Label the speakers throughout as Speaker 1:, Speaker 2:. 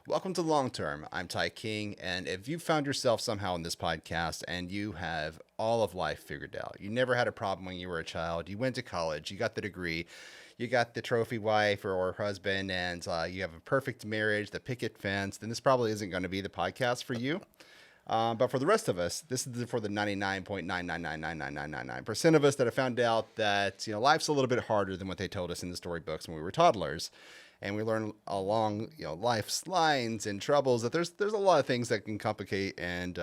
Speaker 1: Welcome to Long Term. I'm Ty King, and if you found yourself somehow in this podcast and you have all of life figured out, you never had a problem when you were a child, you went to college, you got the degree, you got the trophy wife or husband, and you have a perfect marriage, the picket fence, then this probably isn't going to be the podcast for you. But for the rest of us, this is for the 99.9999999% of us that have found out that life's a little bit harder than what they told us in the storybooks when we were toddlers, and we learn along life's lines and troubles that there's a lot of things that can complicate and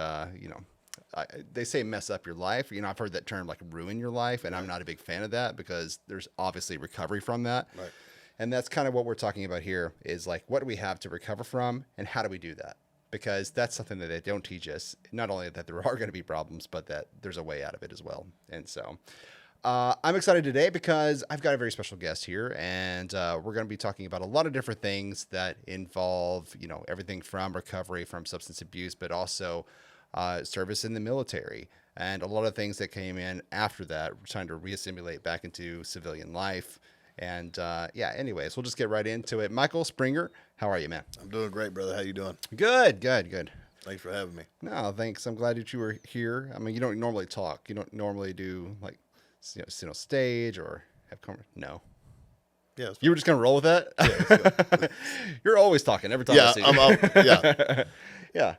Speaker 1: they say mess up your life. I've heard that term like ruin your life, and I'm not a big fan of that because there's obviously recovery from that.
Speaker 2: Right.
Speaker 1: And that's kind of what we're talking about here is like, what do we have to recover from and how do we do that? Because that's something that they don't teach us. Not only that there are going to be problems, but that there's a way out of it as well. And so I'm excited today because I've got a very special guest here, and we're going to be talking about a lot of different things that involve, everything from recovery from substance abuse, but also service in the military and a lot of things that came in after that, trying to reassimilate back into civilian life. And anyways, we'll just get right into it. Michael Springer, how are you, man?
Speaker 2: I'm doing great, brother. How you doing?
Speaker 1: Good.
Speaker 2: Thanks for having me.
Speaker 1: No, thanks. I'm glad that you were here. I mean, you don't normally talk. You don't normally do like, sit on stage or have no.
Speaker 2: Yeah.
Speaker 1: You were just gonna roll with that?
Speaker 2: Yeah,
Speaker 1: You're always talking every time I see you.
Speaker 2: I'm up. Yeah.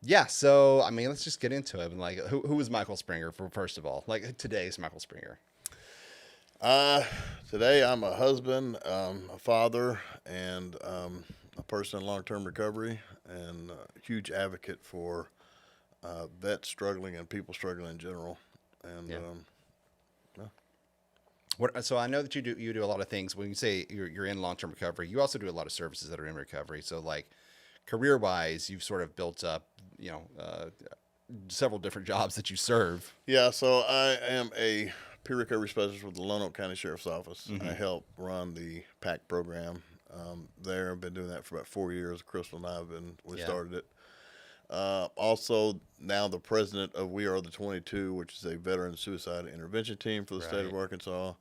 Speaker 1: Yeah. So, I mean, let's just get into it. And like, who is Michael Springer first of all? Like today's Michael Springer.
Speaker 2: Today I'm a husband, a father, and a person in long-term recovery, and a huge advocate for vets struggling and people struggling in general. And
Speaker 1: Yeah. So I know that you do a lot of things. When you say you're in long-term recovery, you also do a lot of services that are in recovery. So like career-wise, you've sort of built up, several different jobs that you serve.
Speaker 2: Yeah, so I am a peer recovery specialist with the Lonoke County Sheriff's Office.
Speaker 1: Mm-hmm.
Speaker 2: I help run the PAC program there. I've been doing that for about 4 years. Crystal and I started it. Also, now the president of We Are the 22, which is a veteran suicide intervention team for the state of Arkansas,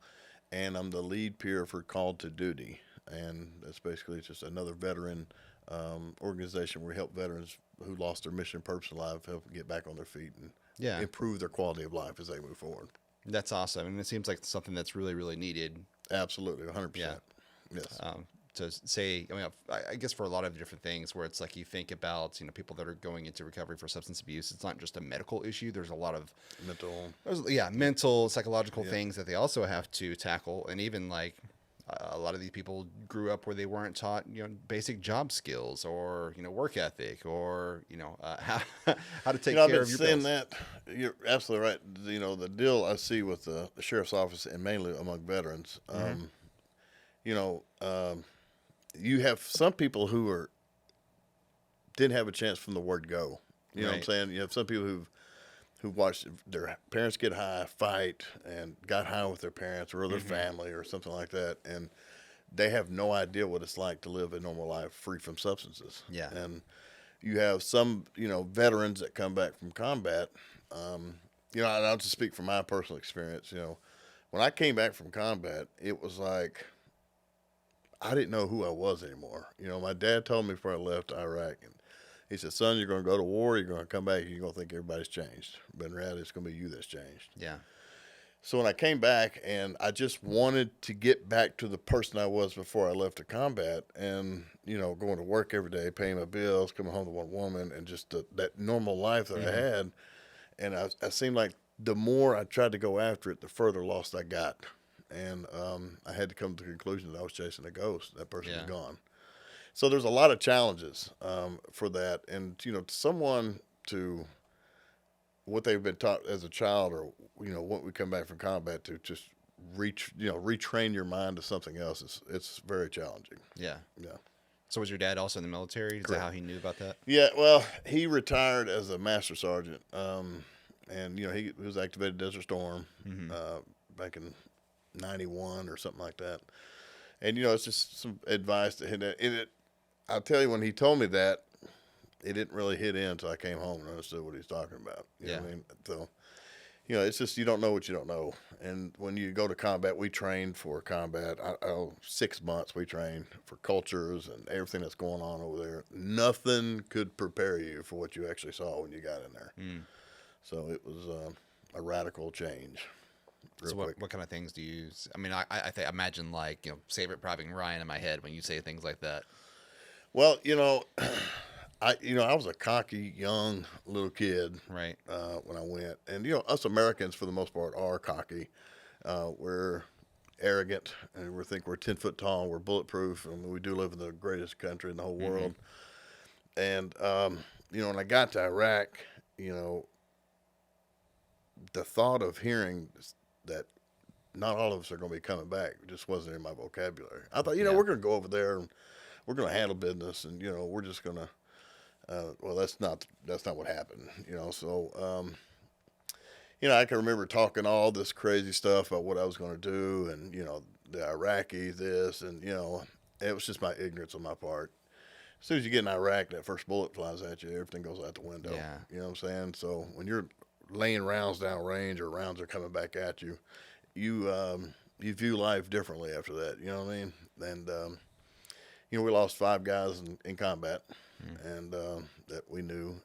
Speaker 2: and I'm the lead peer for Called to Duty, and that's basically just another veteran organization where we help veterans who lost their mission, purpose in life, help them get back on their feet and improve their quality of life as they move forward.
Speaker 1: That's awesome. And it seems like something that's really, really needed.
Speaker 2: Absolutely, 100%.
Speaker 1: Yeah.
Speaker 2: Yes.
Speaker 1: To say, I mean, I guess for a lot of different things where it's like you think about, people that are going into recovery for substance abuse, it's not just a medical issue. There's a lot of mental, psychological things that they also have to tackle. And even like a lot of these people grew up where they weren't taught, basic job skills or, work ethic or, how to take care of your bills.
Speaker 2: That. You're absolutely right. The deal I see with the sheriff's office and mainly among veterans, you have some people who didn't have a chance from the word go. You know what I'm saying? You have some people who watched their parents get high, fight, and got high with their parents or their family or something like that, and they have no idea what it's like to live a normal life free from substances.
Speaker 1: Yeah.
Speaker 2: And you have some, veterans that come back from combat. And I'll just speak from my personal experience. When I came back from combat, it was like I didn't know who I was anymore. My dad told me before I left Iraq, and he said, "Son, you're going to go to war. You're going to come back. You're going to think everybody's changed, but in reality, it's going to be you that's changed."
Speaker 1: Yeah.
Speaker 2: So when I came back, and I just wanted to get back to the person I was before I left to combat, and going to work every day, paying my bills, coming home to one woman, and just that normal life that I had. And I seemed like the more I tried to go after it, the further lost I got. And I had to come to the conclusion that I was chasing a ghost. That person was gone. So there's a lot of challenges for that. And, someone to what they've been taught as a child or, when we come back from combat to just retrain your mind to something else, it's very challenging.
Speaker 1: Yeah.
Speaker 2: Yeah.
Speaker 1: So was your dad also in the military? Is that how he knew about that?
Speaker 2: Yeah, well, he retired as a master sergeant. And, he was activated Desert Storm back in 91 or something like that. And, it's just some advice to hit it. I'll tell you, when he told me that, it didn't really hit in until I came home and understood what he was talking about. You know what I mean? So You know, it's just you don't know what you don't know. And when you go to combat, we trained for combat. 6 months we trained for cultures and everything that's going on over there. Nothing could prepare you for what you actually saw when you got in there.
Speaker 1: Mm.
Speaker 2: So it was a radical change.
Speaker 1: So what kind of things do you use? I mean, imagine like, Favorite Private Ryan in my head when you say things like that.
Speaker 2: Well, I was a cocky young little kid
Speaker 1: Right.
Speaker 2: when I went, and us Americans for the most part are cocky. We're arrogant, and we think we're 10 foot tall. We're bulletproof, and we do live in the greatest country in the whole world. And when I got to Iraq, the thought of hearing that not all of us are going to be coming back just wasn't in my vocabulary. I thought, we're going to go over there and we're going to handle business, and we're just going to. Well, that's not what happened. So I can remember talking all this crazy stuff about what I was going to do, and the Iraqis this, and it was just my ignorance on my part. As soon as you get in Iraq, that first bullet flies at you, everything goes out the window.
Speaker 1: Yeah.
Speaker 2: You know what I'm saying? So when you're laying rounds down range or rounds are coming back at you, you view life differently after that. You know what I mean? And we lost 5 guys in combat, and that we knew,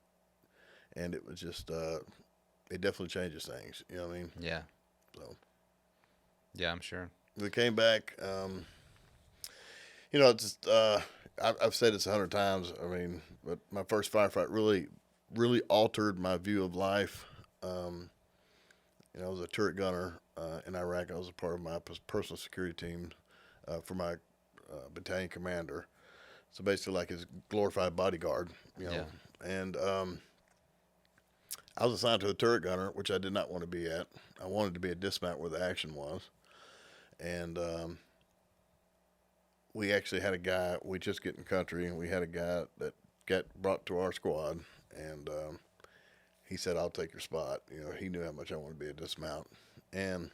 Speaker 2: and it was just it definitely changes things. You know what I mean?
Speaker 1: Yeah.
Speaker 2: So.
Speaker 1: Yeah, I'm sure.
Speaker 2: We came back. Just I've said this 100 times. I mean, but my first firefight really altered my view of life. I was a turret gunner in Iraq. I was a part of my personal security team for my battalion commander. So basically, like his glorified bodyguard.
Speaker 1: Yeah.
Speaker 2: And I was assigned to a turret gunner, which I did not want to be at. I wanted to be a dismount where the action was. And we actually had a guy, we just get in country, and we had a guy that got brought to our squad, and he said, I'll take your spot. He knew how much I wanted to be a dismount. And,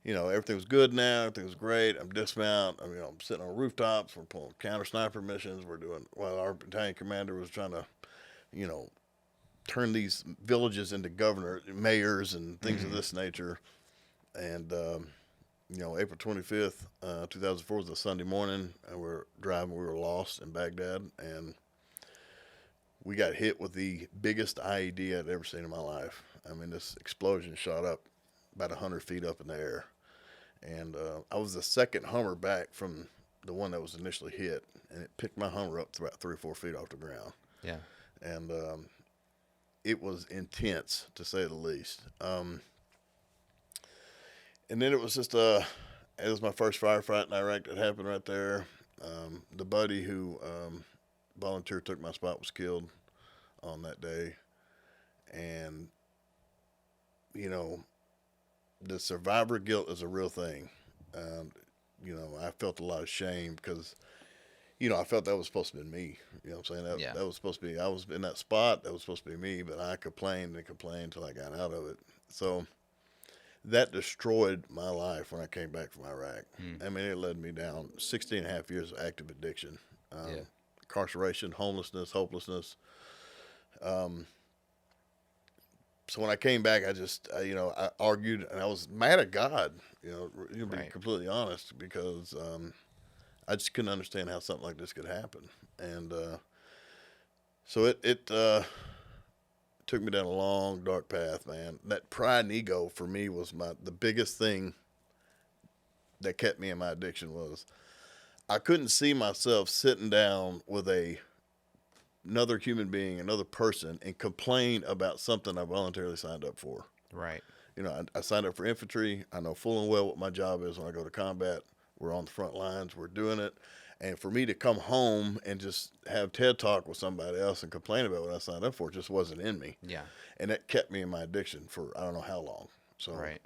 Speaker 2: everything was good now, everything was great. I'm dismount. I'm sitting on rooftops, we're pulling counter sniper missions, while our battalion commander was trying to, turn these villages into mayors and things of this nature. And, April 25th, 2004 was a Sunday morning, and we're driving. We were lost in Baghdad, and we got hit with the biggest IED I'd ever seen in my life. I mean, this explosion shot up about 100 feet up in the air, and I was the second Hummer back from the one that was initially hit, and it picked my Hummer up to about 3 or 4 feet off the ground.
Speaker 1: Yeah.
Speaker 2: And it was intense, to say the least. And then it was just it was my first firefight in Iraq that happened right there. The buddy who volunteered, took my spot, was killed on that day. And, the survivor guilt is a real thing. I felt a lot of shame because, I felt that was supposed to be me. You know what I'm saying? That was supposed to be, I was in that spot, that was supposed to be me, but I complained and complained until I got out of it. So that destroyed my life when I came back from Iraq. I mean, it led me down 16 and a half years of active addiction, incarceration, homelessness, hopelessness. So when I came back, I argued, and I was mad at God, to be completely honest, because I just couldn't understand how something like this could happen. And so it took me down a long, dark path, man. That pride and ego for me was the biggest thing that kept me in my addiction. Was I couldn't see myself sitting down with another human being, another person, and complain about something I voluntarily signed up for.
Speaker 1: Right.
Speaker 2: I signed up for infantry. I know full and well what my job is when I go to combat. We're on the front lines. We're doing it. And for me to come home and just have TED Talk with somebody else and complain about what I signed up for just wasn't in me.
Speaker 1: Yeah.
Speaker 2: And that kept me in my addiction for I don't know how long. So
Speaker 1: Right.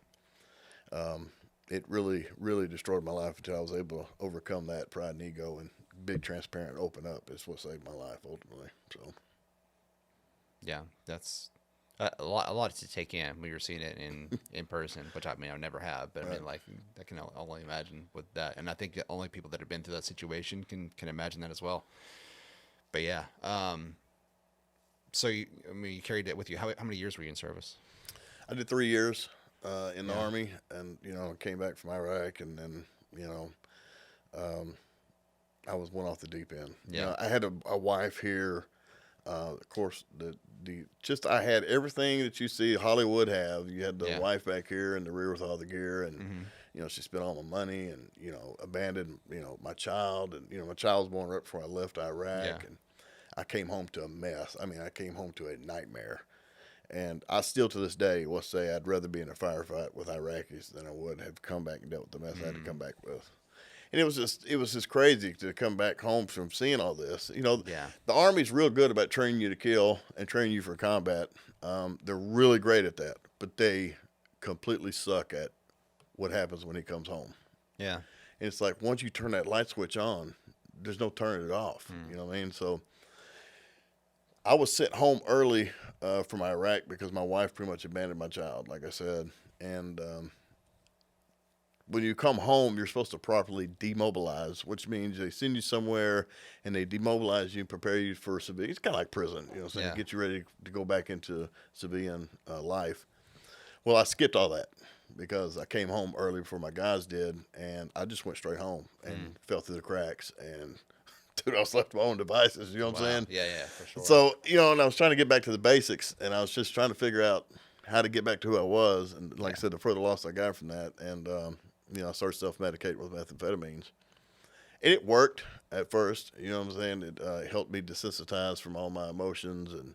Speaker 2: It really, really destroyed my life until I was able to overcome that pride and ego and big, transparent, open up. Is what saved my life ultimately. So.
Speaker 1: Yeah, that's a lot to take in when you're seeing it in person, which I mean I never have, but I mean like I can only imagine with that, and I think the only people that have been through that situation can imagine that as well. But yeah, so you carried it with you. How many years were you in service?
Speaker 2: I did 3 years in the
Speaker 1: Yeah.
Speaker 2: Army, and came back from Iraq, and then you know um, I went off the deep end.
Speaker 1: Yeah.
Speaker 2: I had a wife here. Of course, the just I had everything that you see Hollywood have. You had the
Speaker 1: Yeah.
Speaker 2: wife back here in the rear with all the gear, and
Speaker 1: Mm-hmm.
Speaker 2: she spent all my money, and abandoned my child, and my child was born right before I left Iraq,
Speaker 1: Yeah.
Speaker 2: and I came home to a mess. I mean, I came home to a nightmare. And I still, to this day, will say I'd rather be in a firefight with Iraqis than I would have come back and dealt with the mess I had to come back with. And it was just crazy to come back home from seeing all this.
Speaker 1: Yeah.
Speaker 2: The Army's real good about training you to kill and training you for combat. They're really great at that, but they completely suck at what happens when he comes home.
Speaker 1: Yeah.
Speaker 2: And it's like once you turn that light switch on, there's no turning it off. You know what I mean? So I was sent home early from Iraq because my wife pretty much abandoned my child, like I said. And when you come home, you're supposed to properly demobilize, which means they send you somewhere and they demobilize you, prepare you for civilian. It's kind of like prison, so
Speaker 1: Yeah.
Speaker 2: get you ready to go back into civilian life. Well, I skipped all that because I came home early before my guys did, and I just went straight home and fell through the cracks. And dude, I was left to my own devices. You know what I'm saying?
Speaker 1: Yeah, yeah, for sure.
Speaker 2: So, and I was trying to get back to the basics, and I was just trying to figure out how to get back to who I was. And like I said, the further loss I got from that, and I started self-medicating with methamphetamines, and it worked at first. You know what I'm saying? It helped me desensitize from all my emotions, and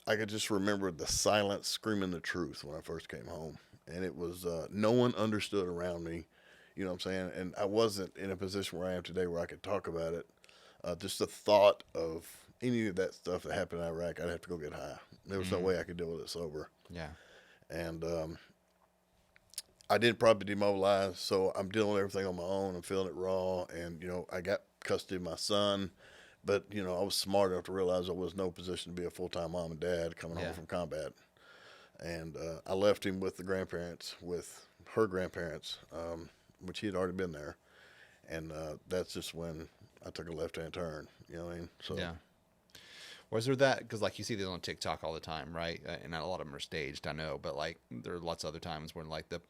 Speaker 2: I could just remember the silence screaming the truth when I first came home, and it was no one understood around me. You know what I'm saying? And I wasn't in a position where I am today where I could talk about it. Just the thought of any of that stuff that happened in Iraq, I'd have to go get high. There was no way I could deal with it sober.
Speaker 1: Yeah.
Speaker 2: And I didn't probably demobilize, so I'm dealing with everything on my own. I'm feeling it raw. And, I got custody of my son. But, I was smart enough to realize I was no position to be a full-time mom and dad coming home from combat. And I left him with with her grandparents, which he had already been there. And that's just when I took a left-hand turn. You know what I mean? So,
Speaker 1: Yeah. Was there that, because like you see these on TikTok all the time, right? And a lot of them are staged, I know, but like there are lots of other times when like the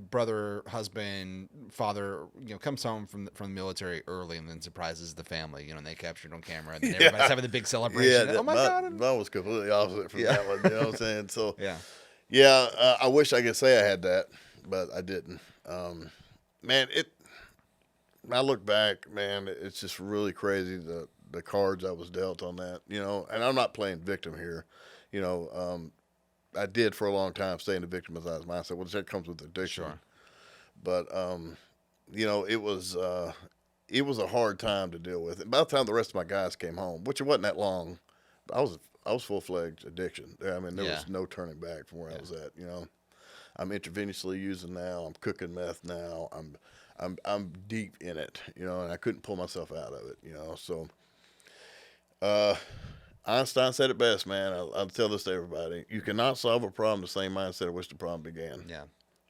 Speaker 1: brother, husband, father, comes home from the military early and then surprises the family, and they capture it on camera and then everybody's having the big celebration.
Speaker 2: Yeah,
Speaker 1: Oh my God.
Speaker 2: mine was completely opposite from that one. You know what I'm saying? So,
Speaker 1: Yeah.
Speaker 2: I wish I could say I had that, but I didn't. Man, I look back, man, it's just really crazy the cards I was dealt on that, and I'm not playing victim here. I did for a long time stay in the victimized mindset, which that comes with addiction.
Speaker 1: Sure.
Speaker 2: But it was a hard time to deal with. And by the time the rest of my guys came home, which it wasn't that long, I was full-fledged addiction. I mean, there was no turning back from where I was at. I'm intravenously using now. I'm cooking meth now. I'm deep in it. And I couldn't pull myself out of it. So. Einstein said it best, man. I'll tell this to everybody. You cannot solve a problem the same mindset at which the problem began.
Speaker 1: Yeah.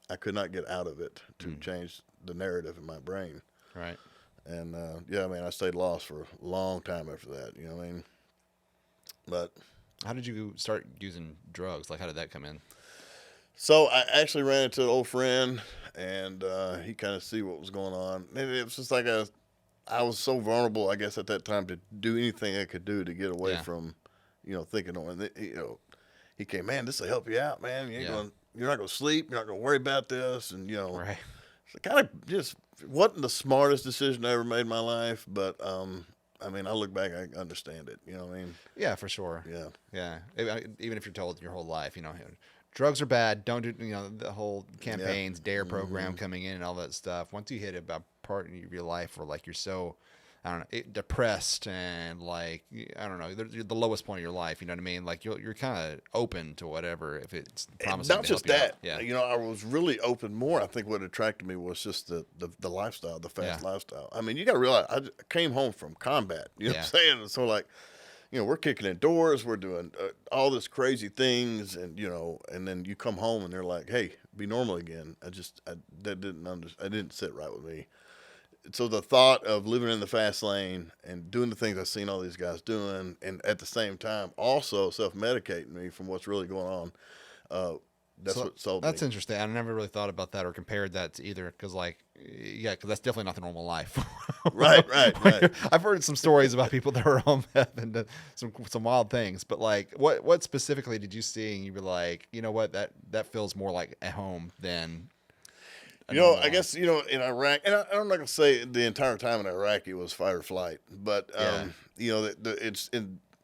Speaker 2: I could not get out of it to change the narrative in my brain.
Speaker 1: Right.
Speaker 2: And, I stayed lost for a long time after that. You know what I mean? But
Speaker 1: How did you start using drugs? Like, how did that come in?
Speaker 2: so I actually ran into an old friend, and he kind of see what was going on. And it was just like I was so vulnerable, I guess, at that time to do anything I could do to get away from, thinking on it. He came, man, this will help you out, man. You're not going to sleep. You're not going to worry about this. And,
Speaker 1: Right.
Speaker 2: so kind of just wasn't the smartest decision I ever made in my life. But, I look back, I understand it. You know what I mean?
Speaker 1: Yeah, for sure.
Speaker 2: Yeah.
Speaker 1: Yeah. Even if you're told your whole life, drugs are bad. Don't do, the whole campaigns, DARE program coming in and all that stuff. Once you hit about part of your life where like you're so, I don't know, depressed and like, I don't know, you're the lowest point of your life. You know what I mean? Like you're kind of open to whatever if it's promising.
Speaker 2: Not
Speaker 1: to
Speaker 2: just
Speaker 1: help
Speaker 2: that.
Speaker 1: You out. Yeah.
Speaker 2: I was really open more. I think what attracted me was just the lifestyle, the fast lifestyle. I mean, you got to realize I came home from combat. You know what I'm saying? And so like, we're kicking in doors, we're doing all this crazy things, and and then you come home and they're like, "Hey, be normal again." I didn't sit right with me. so the thought of living in the fast lane and doing the things I've seen all these guys doing, and at the same time also self-medicating me from what's really going on, that's
Speaker 1: So
Speaker 2: what sold me.
Speaker 1: that's interesting. I never really thought about that or compared that to either. Because because that's definitely not the normal life.
Speaker 2: Right, right, right.
Speaker 1: I've heard some stories about people that were on meth and some wild things. But like, what specifically did you see? And you were like, you know what, that feels more like at home than.
Speaker 2: I guess, in Iraq, and I'm not going to say the entire time in Iraq it was fight or flight, but, it's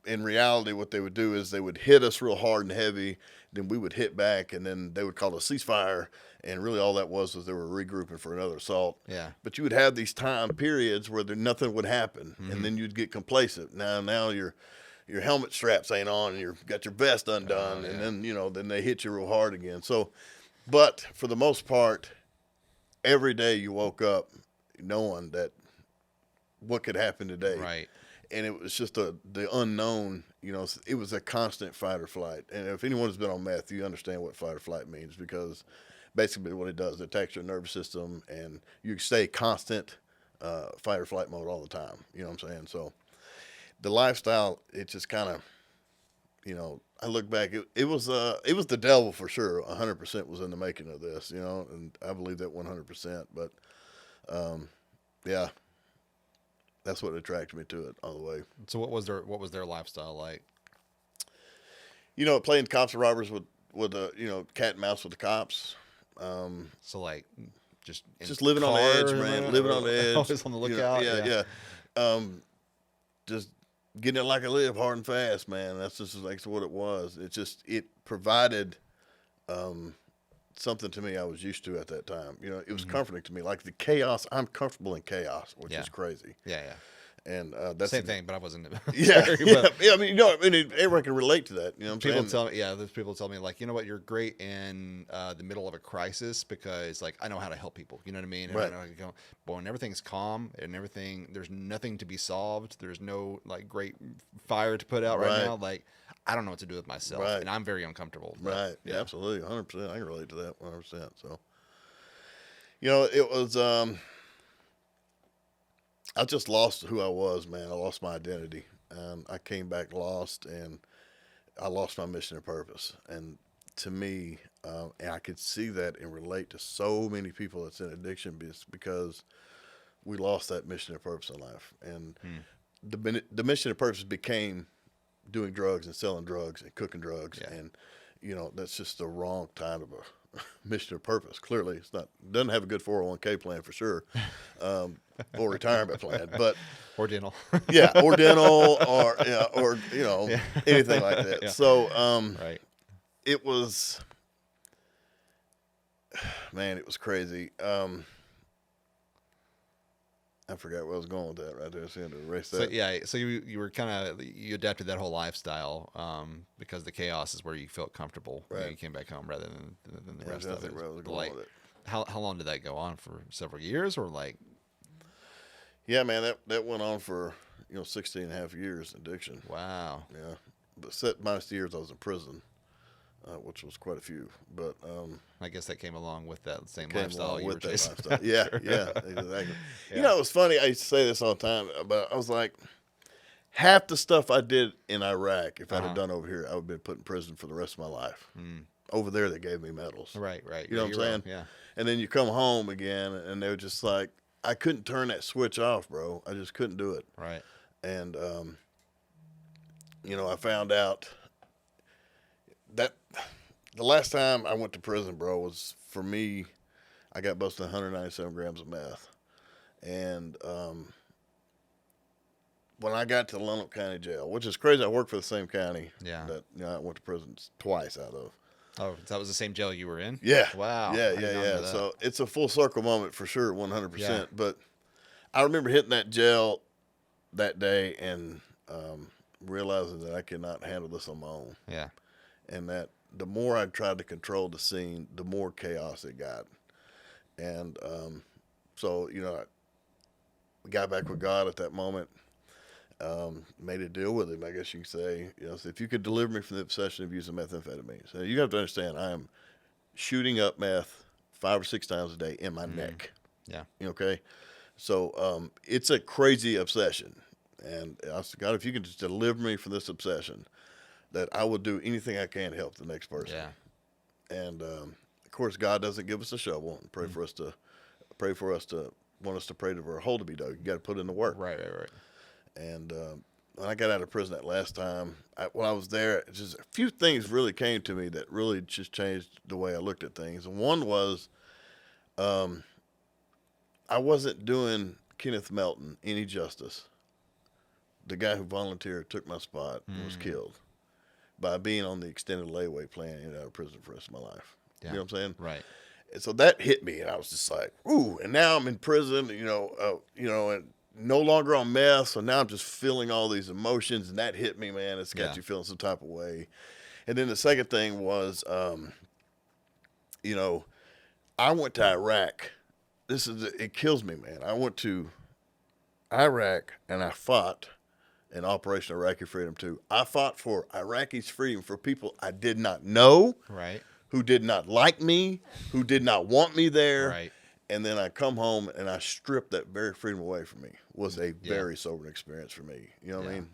Speaker 2: in reality, what they would do is they would hit us real hard and heavy, then we would hit back, and then they would call a ceasefire, and really all that was they were regrouping for another assault.
Speaker 1: Yeah.
Speaker 2: But you would have these time periods where nothing would happen,
Speaker 1: Mm-hmm.
Speaker 2: and then you'd get complacent. Now your helmet straps ain't on, and you've got your vest undone, and then they hit you real hard again. So, but for the most part, every day you woke up knowing that what could happen today.
Speaker 1: Right.
Speaker 2: And it was just the unknown, it was a constant fight or flight. And if anyone's been on meth, you understand what fight or flight means, because basically what it does, it attacks your nervous system and you stay constant fight or flight mode all the time. You know what I'm saying? So the lifestyle, it just kind of, I look back, it was the devil for sure. 100% was in the making of this, and I believe that 100%. But yeah, that's what attracted me to it all the way.
Speaker 1: So what was their lifestyle like?
Speaker 2: Playing cops and robbers with cat and mouse with the cops.
Speaker 1: So like just
Speaker 2: living on the edge, man. Living on the edge.
Speaker 1: Always on the lookout.
Speaker 2: Yeah. Just getting it like I live, hard and fast, man. That's just like what it was. It provided something to me I was used to at that time. It was comforting to me. Like the chaos, I'm comfortable in chaos, which is crazy.
Speaker 1: Yeah.
Speaker 2: And that's
Speaker 1: same thing, but I wasn't.
Speaker 2: Yeah. I mean, everyone can relate to that. You know what I'm saying?
Speaker 1: There's people tell me like, you know what, you're great in the middle of a crisis because like I know how to help people. You know what I mean? And
Speaker 2: Right.
Speaker 1: I know how to go, but when everything's calm and there's nothing to be solved. There's no like great fire to put out right now. Like I don't know what to do with myself, and I'm very uncomfortable. But,
Speaker 2: right? Yeah, absolutely, 100%. I can relate to that 100%. So, it was. I just lost who I was, man. I lost my identity. I came back lost, and I lost my mission and purpose. And to me, and I could see that and relate to so many people that's in addiction because we lost that mission and purpose in life. And the mission and purpose became doing drugs and selling drugs and cooking drugs. Yeah. And, that's just the wrong kind of a mission or purpose. Clearly, doesn't have a good 401k plan for sure, or retirement plan, but
Speaker 1: or dental,
Speaker 2: or dental, or anything like that. Yeah. So,
Speaker 1: right,
Speaker 2: it was, man, it was crazy. I forgot where I was going with that right there. So, to erase that.
Speaker 1: So you were you adapted that whole lifestyle because the chaos is where you felt comfortable when you came back home rather than the rest of it.
Speaker 2: Where I was going
Speaker 1: like,
Speaker 2: with it.
Speaker 1: How long did that go on for? Several years or like?
Speaker 2: Yeah, man, that went on for 16 and a half years addiction.
Speaker 1: Wow.
Speaker 2: Yeah, but set minus the years I was in prison, which was quite a few. But
Speaker 1: I guess that came along with that same lifestyle you were chasing.
Speaker 2: Yeah, exactly. Yeah. It was funny. I used to say this all the time, but I was like, half the stuff I did in Iraq, if I'd have done over here, I would have been put in prison for the rest of my life. Over there, they gave me medals.
Speaker 1: Right.
Speaker 2: You know what I'm saying?
Speaker 1: Yeah.
Speaker 2: And then you come home again, and they were just like, I couldn't turn that switch off, bro. I just couldn't do it.
Speaker 1: Right.
Speaker 2: And, I found out that the last time I went to prison, bro, was for me, I got busted 197 grams of meth. And when I got to the Lonoke County Jail, which is crazy, I worked for the same county that I went to prison twice out of.
Speaker 1: Oh, that was the same jail you were in?
Speaker 2: Yeah.
Speaker 1: Wow.
Speaker 2: Yeah. So it's a full circle moment for sure, 100%. Yeah. But I remember hitting that jail that day and realizing that I could not handle this on my own.
Speaker 1: Yeah.
Speaker 2: And that the more I tried to control the scene, the more chaos it got. And so, we got back with God at that moment. Made a deal with him, I guess you could say. So if you could deliver me from the obsession of using methamphetamine. So you have to understand, I am shooting up meth 5 or 6 times a day in my neck.
Speaker 1: Yeah.
Speaker 2: Okay? So it's a crazy obsession. And I said, God, if you can just deliver me from this obsession, that I will do anything I can to help the next person.
Speaker 3: Yeah.
Speaker 2: And of course, God doesn't give us a shovel and pray for us to want us to pray for a hole to be dug. You got to put in the work.
Speaker 3: Right.
Speaker 2: And when I got out of prison that last time, when I was there, just a few things really came to me that really just changed the way I looked at things. And one was, I wasn't doing Kenneth Melton any justice, the guy who volunteered, took my spot, and was killed, by being on the extended layaway plan and out of prison for the rest of my life.
Speaker 3: Yeah.
Speaker 2: You know what I'm saying?
Speaker 3: Right.
Speaker 2: And so that hit me, and I was just like, ooh. And now I'm in prison, and no longer on meth. So now I'm just feeling all these emotions, and that hit me, man. It's got you feeling some type of way. And then the second thing was, I went to Iraq. It kills me, man. I went to Iraq, and I fought in Operation Iraqi Freedom 2. I fought for Iraqis' freedom for people I did not know.
Speaker 3: Right.
Speaker 2: Who did not like me, who did not want me there.
Speaker 3: Right.
Speaker 2: And then I come home and I stripped that very freedom away from me. It was a very sobering experience for me. You know what I mean?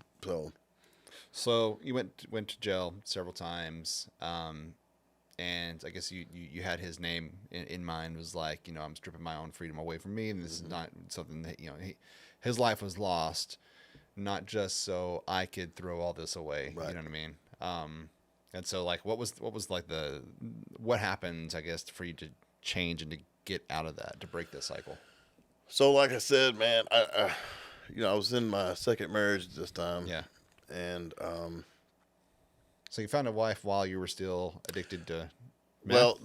Speaker 3: So you went to jail several times, and I guess you had his name in mind. Was like, I'm stripping my own freedom away from me, and this is not something that his life was lost, not just so I could throw all this away.
Speaker 2: Right.
Speaker 3: You know what I mean? And so, like, what was like what happened, I guess, for you to change and to get out of that, to break this cycle?
Speaker 2: So, like I said, man, I was in my second marriage this time.
Speaker 3: Yeah.
Speaker 2: And
Speaker 3: so you found a wife while you were still addicted to meth?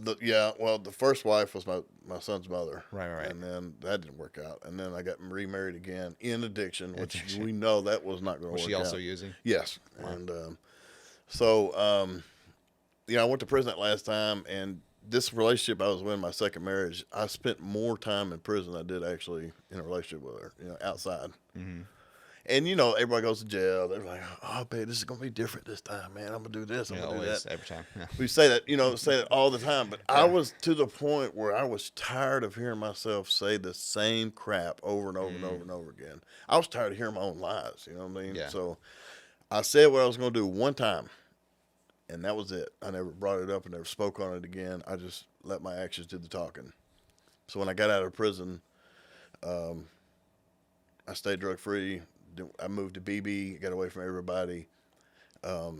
Speaker 2: Well, the first wife was my son's mother.
Speaker 3: Right.
Speaker 2: And then that didn't work out. And then I got remarried again in addiction, which we know that was not going to work out.
Speaker 3: Was she also using?
Speaker 2: Yes.
Speaker 3: Wow.
Speaker 2: And I went to prison that last time, and this relationship I was in, my second marriage, I spent more time in prison than I did actually in a relationship with her, outside.
Speaker 3: Mm-hmm.
Speaker 2: And, everybody goes to jail. They're like, oh, babe, this is going to be different this time, man. I'm going to do this. I'm going to do that.
Speaker 3: Every time. Yeah.
Speaker 2: We say that all the time. But I was to the point where I was tired of hearing myself say the same crap over and over and over and over again. I was tired of hearing my own lies. You know what I mean?
Speaker 3: Yeah.
Speaker 2: So I said what I was going to do one time, and that was it. I never brought it up and never spoke on it again. I just let my actions do the talking. So when I got out of prison, I stayed drug-free. I moved to BB, got away from everybody. I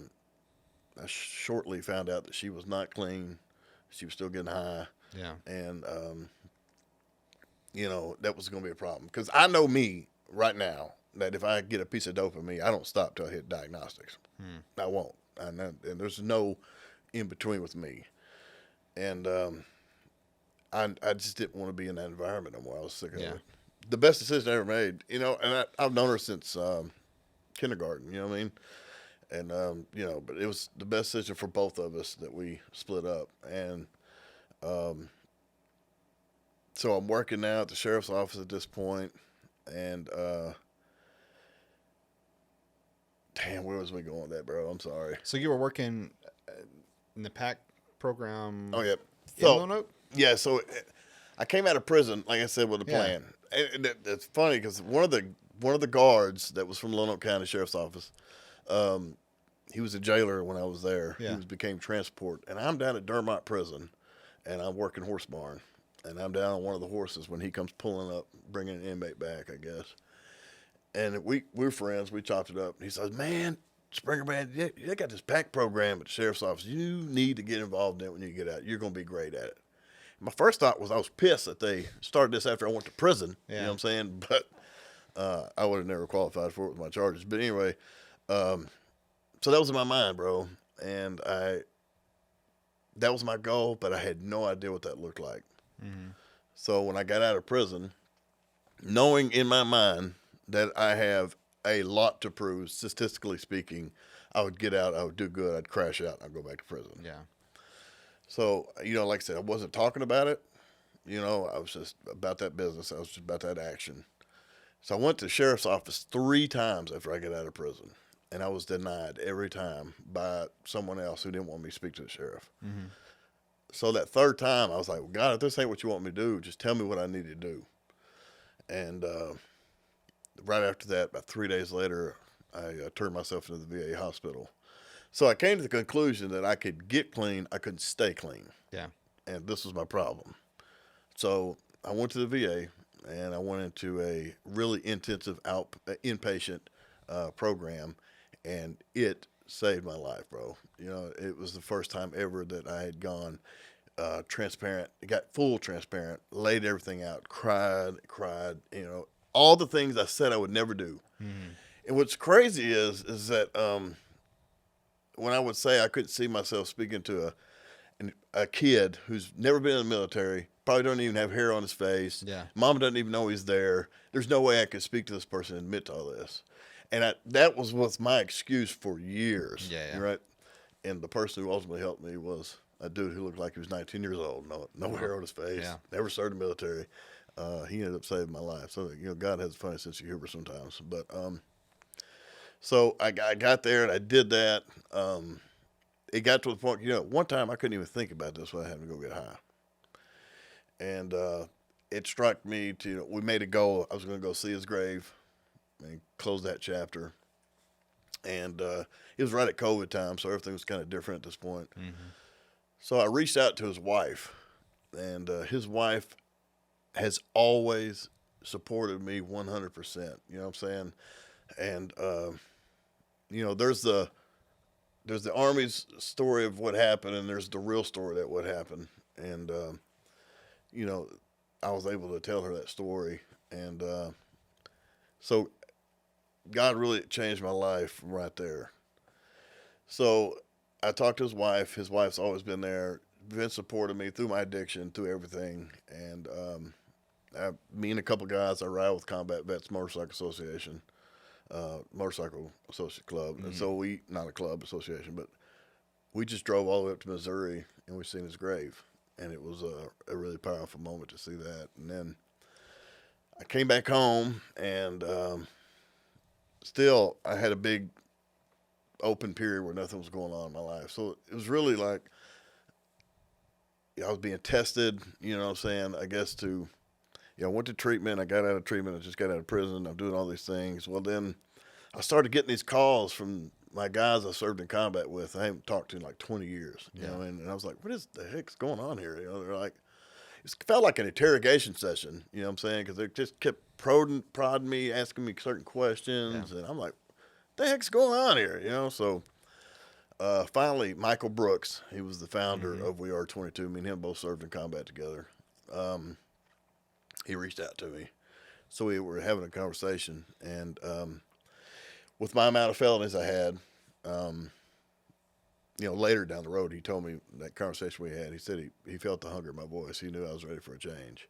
Speaker 2: shortly found out that she was not clean. She was still getting high.
Speaker 3: Yeah.
Speaker 2: And, that was going to be a problem. Because I know me right now that if I get a piece of dope in me, I don't stop till I hit diagnostics. I won't. And there's no in between with me. And I just didn't want to be in that environment no more. I was sick of it. The best decision I ever made, and I've known her since kindergarten, you know what I mean? And, but it was the best decision for both of us that we split up. And so I'm working now at the sheriff's office at this point. And, damn, where was we going with that, bro? I'm sorry.
Speaker 3: So you were working in the PAC program?
Speaker 2: Oh, yeah.
Speaker 3: In Roanoke?
Speaker 2: Yeah, so I came out of prison, like I said, with a plan. And it's funny because one of the guards that was from Lonoke County Sheriff's Office, he was a jailer when I was there.
Speaker 3: Yeah.
Speaker 2: He became transport, and I'm down at Dermott Prison, and I'm working horse barn, and I'm down on one of the horses when he comes pulling up, bringing an inmate back, I guess. And we're friends. We chopped it up. And he says, "Man, Springer man, they got this PAC program at the sheriff's office. You need to get involved in it when you get out. You're going to be great at it." My first thought was I was pissed that they started this after I went to prison.
Speaker 3: Yeah.
Speaker 2: You know what I'm saying? But I would have never qualified for it with my charges. But anyway, so that was in my mind, bro. And that was my goal, but I had no idea what that looked like.
Speaker 3: Mm-hmm.
Speaker 2: So when I got out of prison, knowing in my mind that I have a lot to prove, statistically speaking, I would get out, I would do good, I'd crash out, and I'd go back to prison.
Speaker 3: Yeah.
Speaker 2: So, like I said, I wasn't talking about it. I was just about that business. I was just about that action. So I went to the sheriff's office 3 times after I got out of prison, and I was denied every time by someone else who didn't want me to speak to the sheriff.
Speaker 3: Mm-hmm.
Speaker 2: So that third time, I was like, well, God, if this ain't what you want me to do, just tell me what I need to do. And right after that, about 3 days later, I turned myself into the VA hospital. So I came to the conclusion that I could get clean, I couldn't stay clean.
Speaker 3: Yeah.
Speaker 2: And this was my problem. So I went to the VA and I went into a really intensive inpatient program, and it saved my life, bro. You know, it was the first time ever that I had gone transparent, got full transparent, laid everything out, cried, you know, all the things I said I would never do.
Speaker 3: Mm-hmm.
Speaker 2: And what's crazy is that when I would say I couldn't see myself speaking to a kid who's never been in the military, probably don't even have hair on his face.
Speaker 3: Yeah.
Speaker 2: Mama doesn't even know he's there. There's no way I could speak to this person and admit to all this. And that was my excuse for years.
Speaker 3: Yeah.
Speaker 2: Right. And the person who ultimately helped me was a dude who looked like he was 19 years old. No hair on his face.
Speaker 3: Yeah.
Speaker 2: Never served in the military. He ended up saving my life. So, you know, God has a funny sense of humor sometimes. But so I got there and I did that. It got to the point, you know, one time I couldn't even think about this without having to go get high. And it struck me to, you know, we made a goal. I was going to go see his grave and close that chapter. And it was right at COVID time, so everything was kind of different at this point.
Speaker 3: Mm-hmm.
Speaker 2: So I reached out to his wife, and his wife has always supported me 100%. You know what I'm saying? And, you know, there's the Army's story of what happened, and there's the real story that what happened. And, you know, I was able to tell her that story. And so God really changed my life right there. So I talked to his wife. His wife's always been there, been supporting me through my addiction, through everything. And me and a couple guys, I ride with Combat Vets Motorcycle Association. Motorcycle Associate Club.
Speaker 3: Mm-hmm.
Speaker 2: And so not a club association, but we just drove all the way up to Missouri and we seen his grave. And it was a really powerful moment to see that. And then I came back home and still I had a big open period where nothing was going on in my life. So it was really like I was being tested, you know what I'm saying, I guess to, you know, I went to treatment. I got out of treatment. I just got out of prison. I'm doing all these things. Well, then I started getting these calls from my guys I served in combat with. I haven't talked to in like 20 years. You know, and I was like, what is the heck's going on here? You know, they're like, it felt like an interrogation session. You know what I'm saying? Because they just kept prodding me, asking me certain questions. And I'm like, what the heck's going on here? You know, so finally, Michael Brooks, he was the founder of We Are 22. Me and him both served in combat together. He reached out to me. So we were having a conversation. And with my amount of felonies I had, you know, later down the road, he told me that conversation we had, he said he felt the hunger in my voice. He knew I was ready for a change.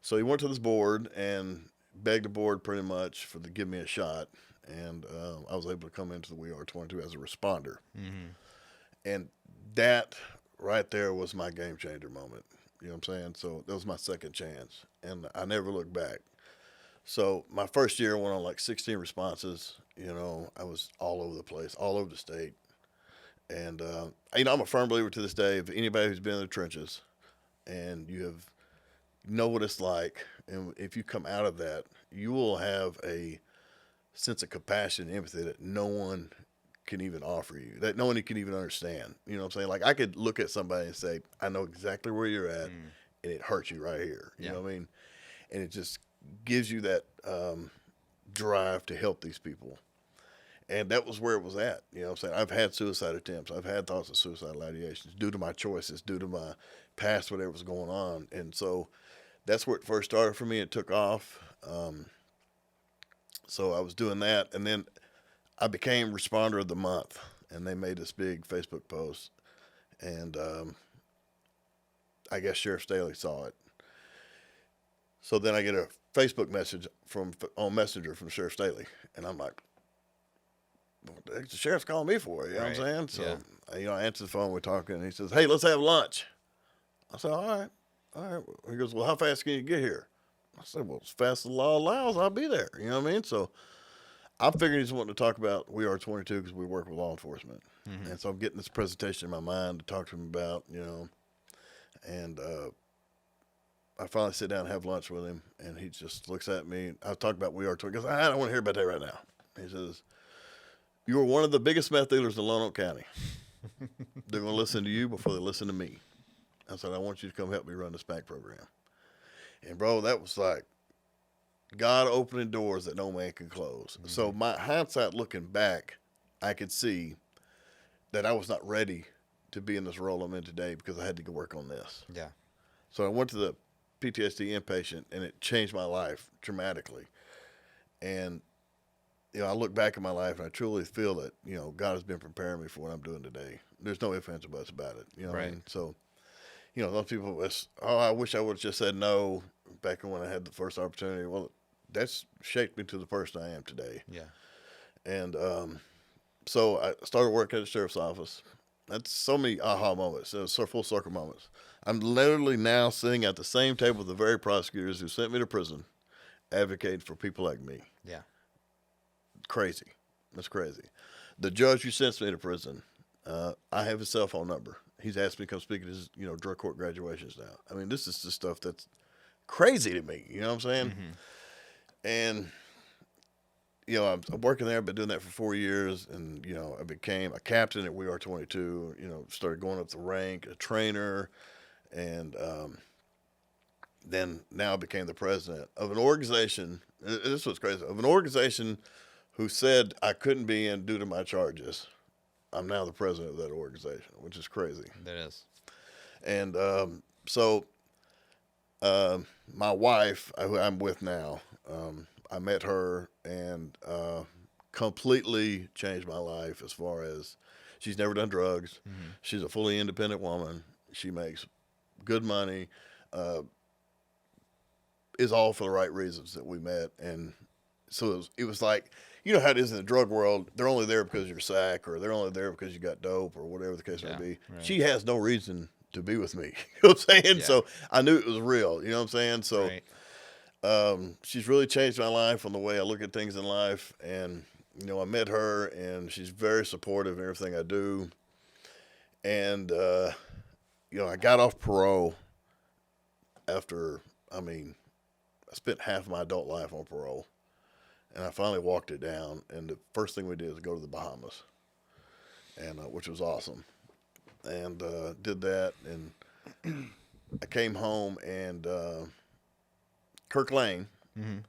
Speaker 2: So he went to this board and begged the board pretty much to give me a shot. And I was able to come into the We Are 22 as a responder. Mm-hmm. And that right there was my game changer moment. You know what I'm saying? So that was my second chance, and I never looked back. So my first year I went on like 16 responses. You know, I was all over the place, all over the state. And, you know, I'm a firm believer to this day of anybody who's been in the trenches and you know what it's like. And if you come out of that, you will have a sense of compassion and empathy that no one can even offer you, that no one can even understand. You know what I'm saying? Like I could look at somebody and say, I know exactly where you're at and it hurts you right here. You know what I mean? And it just gives you that drive to help these people. And that was where it was at. You know what I'm saying? I've had suicide attempts. I've had thoughts of suicidal ideations due to my choices, due to my past, whatever was going on. And so that's where it first started for me. It took off. So I was doing that. And then I became Responder of the Month. And they made this big Facebook post. And I guess Sheriff Staley saw it. So then I get a Facebook message on Messenger from Sheriff Staley. And I'm like, what the heck the sheriff's calling me for? You know what I'm saying? So, you know, I answer the phone, we're talking, and he says, hey, let's have lunch. I said, all right. He goes, well, how fast can you get here? I said, well, as fast as the law allows, I'll be there. You know what I mean? So I figured he's wanting to talk about We Are 22 because we work with law enforcement. Mm-hmm. And so I'm getting this presentation in my mind to talk to him about, you know, and I finally sit down and have lunch with him, and he just looks at me. I talk about we are. He goes, I don't want to hear about that right now. He says, you are one of the biggest meth dealers in Lonoke County. They're going to listen to you before they listen to me. I said, I want you to come help me run the SPAC program. And, bro, that was like God opening doors that no man can close. Mm-hmm. So my hindsight looking back, I could see that I was not ready to be in this role I'm in today because I had to go work on this.
Speaker 3: Yeah.
Speaker 2: So I went to the PTSD inpatient, and it changed my life dramatically. And, you know, I look back at my life, and I truly feel that, you know, God has been preparing me for what I'm doing today. There's no ifs, ands, or buts about it. You know what I mean? So, you know, those people, I wish I would have just said no back when I had the first opportunity. Well, that's shaped me to the person I am today.
Speaker 3: Yeah.
Speaker 2: And so I started working at the sheriff's office. That's so many aha moments, full circle moments. I'm literally now sitting at the same table with the very prosecutors who sent me to prison, advocating for people like me.
Speaker 3: Yeah.
Speaker 2: Crazy. That's crazy. The judge who sends me to prison, I have his cell phone number. He's asked me to come speak at his, drug court graduations now. I mean, this is the stuff that's crazy to me. You know what I'm saying?
Speaker 3: Mm-hmm.
Speaker 2: And, I'm working there. I've been doing that for 4 years. And, I became a captain at We Are 22, started going up the rank, a trainer. And then now I became the president of an organization. This was crazy. Of an organization who said I couldn't be in due to my charges. I'm now the president of that organization, which is crazy.
Speaker 3: That is.
Speaker 2: And so my wife, who I'm with now, I met her and completely changed my life as far as she's never done drugs. Mm-hmm. She's a fully independent woman. She makes good money, is all for the right reasons that we met. And so it was like, you know how it is in the drug world. They're only there because you're sack, or they're only there because you got dope, or whatever the case may be. Right. She has no reason to be with me. You know what I'm saying? Yeah. So I knew it was real. You know what I'm saying? So she's really changed my life on the way I look at things in life. And, I met her, and she's very supportive in everything I do. And, I got off parole after, I spent half of my adult life on parole. And I finally walked it down, and the first thing we did was go to the Bahamas, and which was awesome. And did that, and I came home, and Kirk Lane, me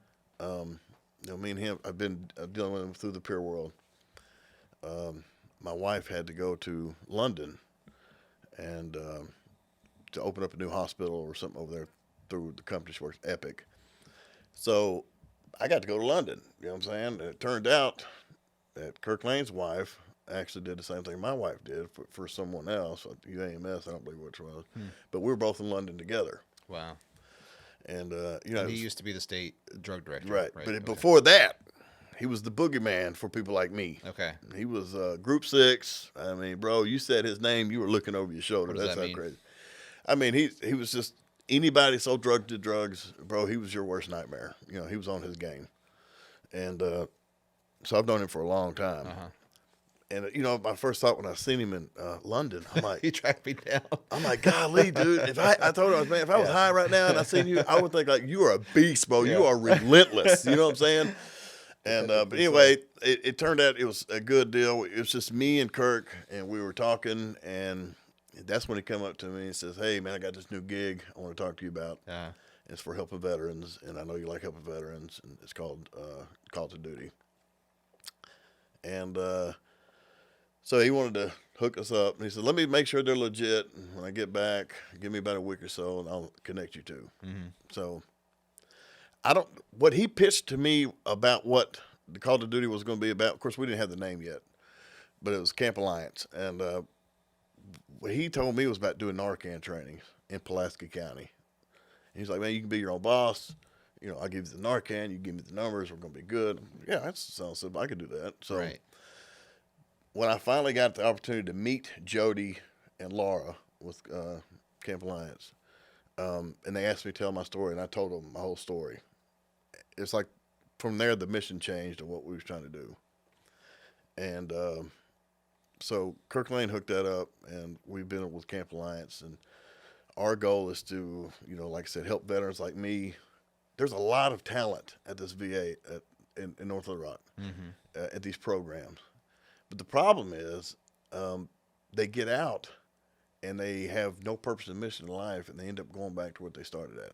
Speaker 2: and him, I've been dealing with him through the peer world. My wife had to go to London and to open up a new hospital or something over there through the company she works, Epic. So I got to go to London, you know what I'm saying? And it turned out that Kirk Lane's wife actually did the same thing my wife did for someone else, UAMS, I don't believe which was. But we were both in London together.
Speaker 3: Wow.
Speaker 2: And,
Speaker 3: and he used to be the state drug director.
Speaker 2: Right. But before that, he was the boogeyman for people like me.
Speaker 3: Okay.
Speaker 2: He was Group 6. I mean, bro, you said his name, you were looking over your shoulder.
Speaker 3: What does
Speaker 2: That's
Speaker 3: that
Speaker 2: how
Speaker 3: mean?
Speaker 2: Crazy. I mean, he was just anybody sold drugs, bro, he was your worst nightmare. He was on his game. And so I've known him for a long time.
Speaker 3: Uh-huh.
Speaker 2: And, my first thought when I seen him in London, I'm like,
Speaker 3: he tracked me down.
Speaker 2: I'm like, golly, dude, if I told him, man, if I was high right now and I seen you, I would think like, you are a beast, bro. Yeah. You are relentless. You know what I'm saying? And, but anyway, it turned out it was a good deal. It was just me and Kirk, and we were talking, and that's when he come up to me and says, hey, man, I got this new gig I want to talk to you about.
Speaker 3: Uh-huh.
Speaker 2: It's for helping veterans, and I know you like helping veterans, and it's called Call to Duty. And so he wanted to hook us up, and he said, let me make sure they're legit, and when I get back, give me about a week or so, and I'll connect you to. Mm-hmm. So what he pitched to me about what the Call to Duty was going to be about, of course, we didn't have the name yet, but it was Camp Alliance, and what he told me was about doing Narcan trainings in Pulaski County. And he's like, man, you can be your own boss. I'll give you the Narcan. You give me the numbers. We're going to be good. Yeah, that sounds simple. I could do that. So when I finally got the opportunity to meet Jody and Laura with Camp Alliance, and they asked me to tell my story, and I told them my whole story. It's like from there the mission changed of what we was trying to do. And so Kirk Lane hooked that up, and we've been with Camp Alliance, and our goal is to, like I said, help veterans like me. There's a lot of talent at this VA in North Little Rock at these programs. But the problem is they get out and they have no purpose and mission in life, and they end up going back to what they started at.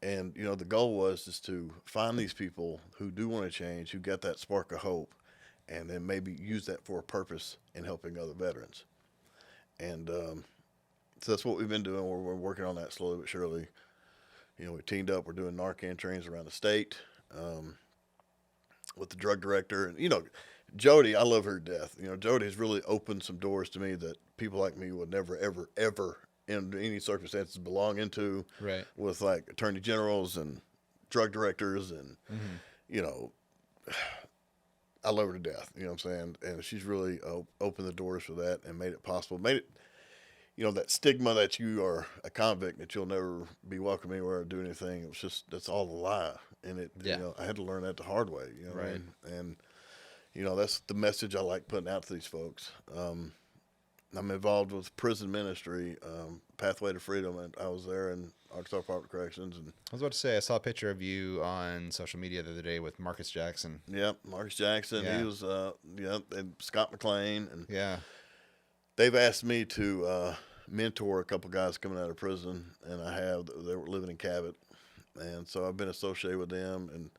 Speaker 2: And, the goal was just to find these people who do want to change, who got that spark of hope, and then maybe use that for a purpose in helping other veterans. And so that's what we've been doing. We're working on that slowly but surely. We teamed up. We're doing Narcan trainings around the state with the drug director. And, Jody, I love her to death. Jody has really opened some doors to me that people like me would never, ever, ever in any circumstances belong into.
Speaker 3: Right.
Speaker 2: With like attorney generals and drug directors and, I love her to death. You know what I'm saying? And she's really opened the doors for that and made it possible. Made it, that stigma that you are a convict, that you'll never be welcome anywhere or do anything. It was just, that's all a lie. And it, I had to learn that the hard way. You know what I mean? And, that's the message I like putting out to these folks. I'm involved with prison ministry, Pathway to Freedom, and I was there in Arkansas Department of Corrections. And
Speaker 3: I was about to say, I saw a picture of you on social media the other day with Marcus Jackson.
Speaker 2: Yep, Marcus Jackson. Yeah. He was, and Scott McLean. And
Speaker 3: yeah.
Speaker 2: They've asked me to mentor a couple guys coming out of prison, and I have. They were living in Cabot, and so I've been associated with them. And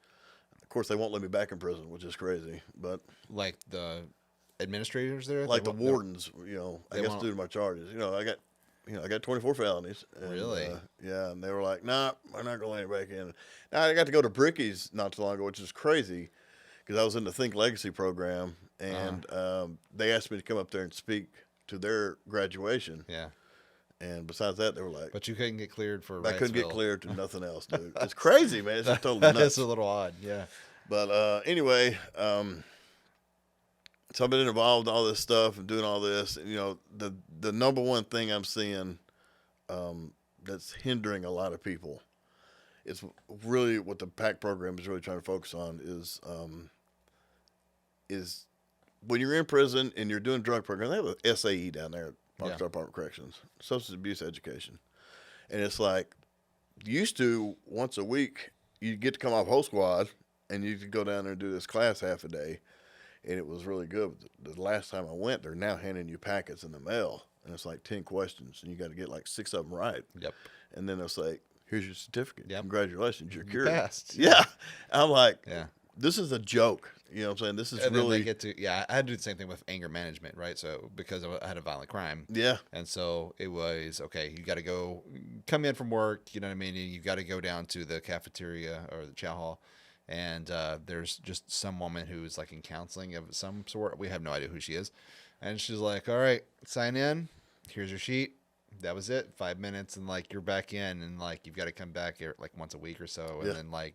Speaker 2: of course, they won't let me back in prison, which is crazy. But
Speaker 3: like the administrators there,
Speaker 2: like the wardens, I guess due to my charges. I got 24 felonies. And,
Speaker 3: really?
Speaker 2: Yeah, and they were like, "Nah, we're not gonna let you back in." Now I got to go to Bricky's not too long ago, which is crazy, because I was in the Think Legacy program, and they asked me to come up there and speak to their graduation.
Speaker 3: Yeah.
Speaker 2: And besides that, they were like,
Speaker 3: "But you couldn't get cleared for."
Speaker 2: I couldn't get cleared to nothing else, dude. It's crazy, man. It's just totally nuts.
Speaker 3: That's a little odd, yeah.
Speaker 2: But anyway, so I've been involved in all this stuff and doing all this. And, the number one thing I'm seeing that's hindering a lot of people is really what the PAC program is really trying to focus on is when you're in prison and you're doing drug program. They have an SAE down there at Arkansas Department of Corrections, Substance Abuse Education. And it's like, used to, once a week, you get to come off whole squad and you could go down there and do this class half a day. And it was really good. The last time I went, they're now handing you packets in the mail. And it's like 10 questions. And you got to get like 6 of them right.
Speaker 3: Yep.
Speaker 2: And then it's like, here's your certificate.
Speaker 3: Yep.
Speaker 2: Congratulations, you're cured.
Speaker 3: Passed.
Speaker 2: Yeah. I'm like,
Speaker 3: yeah.
Speaker 2: This is a joke. You know what I'm saying? This is
Speaker 3: and
Speaker 2: really.
Speaker 3: Then they get to, I had to do the same thing with anger management, right? So because I had a violent crime.
Speaker 2: Yeah.
Speaker 3: And so it was, okay, you got to come in from work, you know what I mean? And you got to go down to the cafeteria or the chow hall. And there's just some woman who's like in counseling of some sort. We have no idea who she is. And she's like, all right, sign in. Here's your sheet. That was it. 5 minutes. And like, you're back in, and like, you've got to come back here like once a week or so. And then like,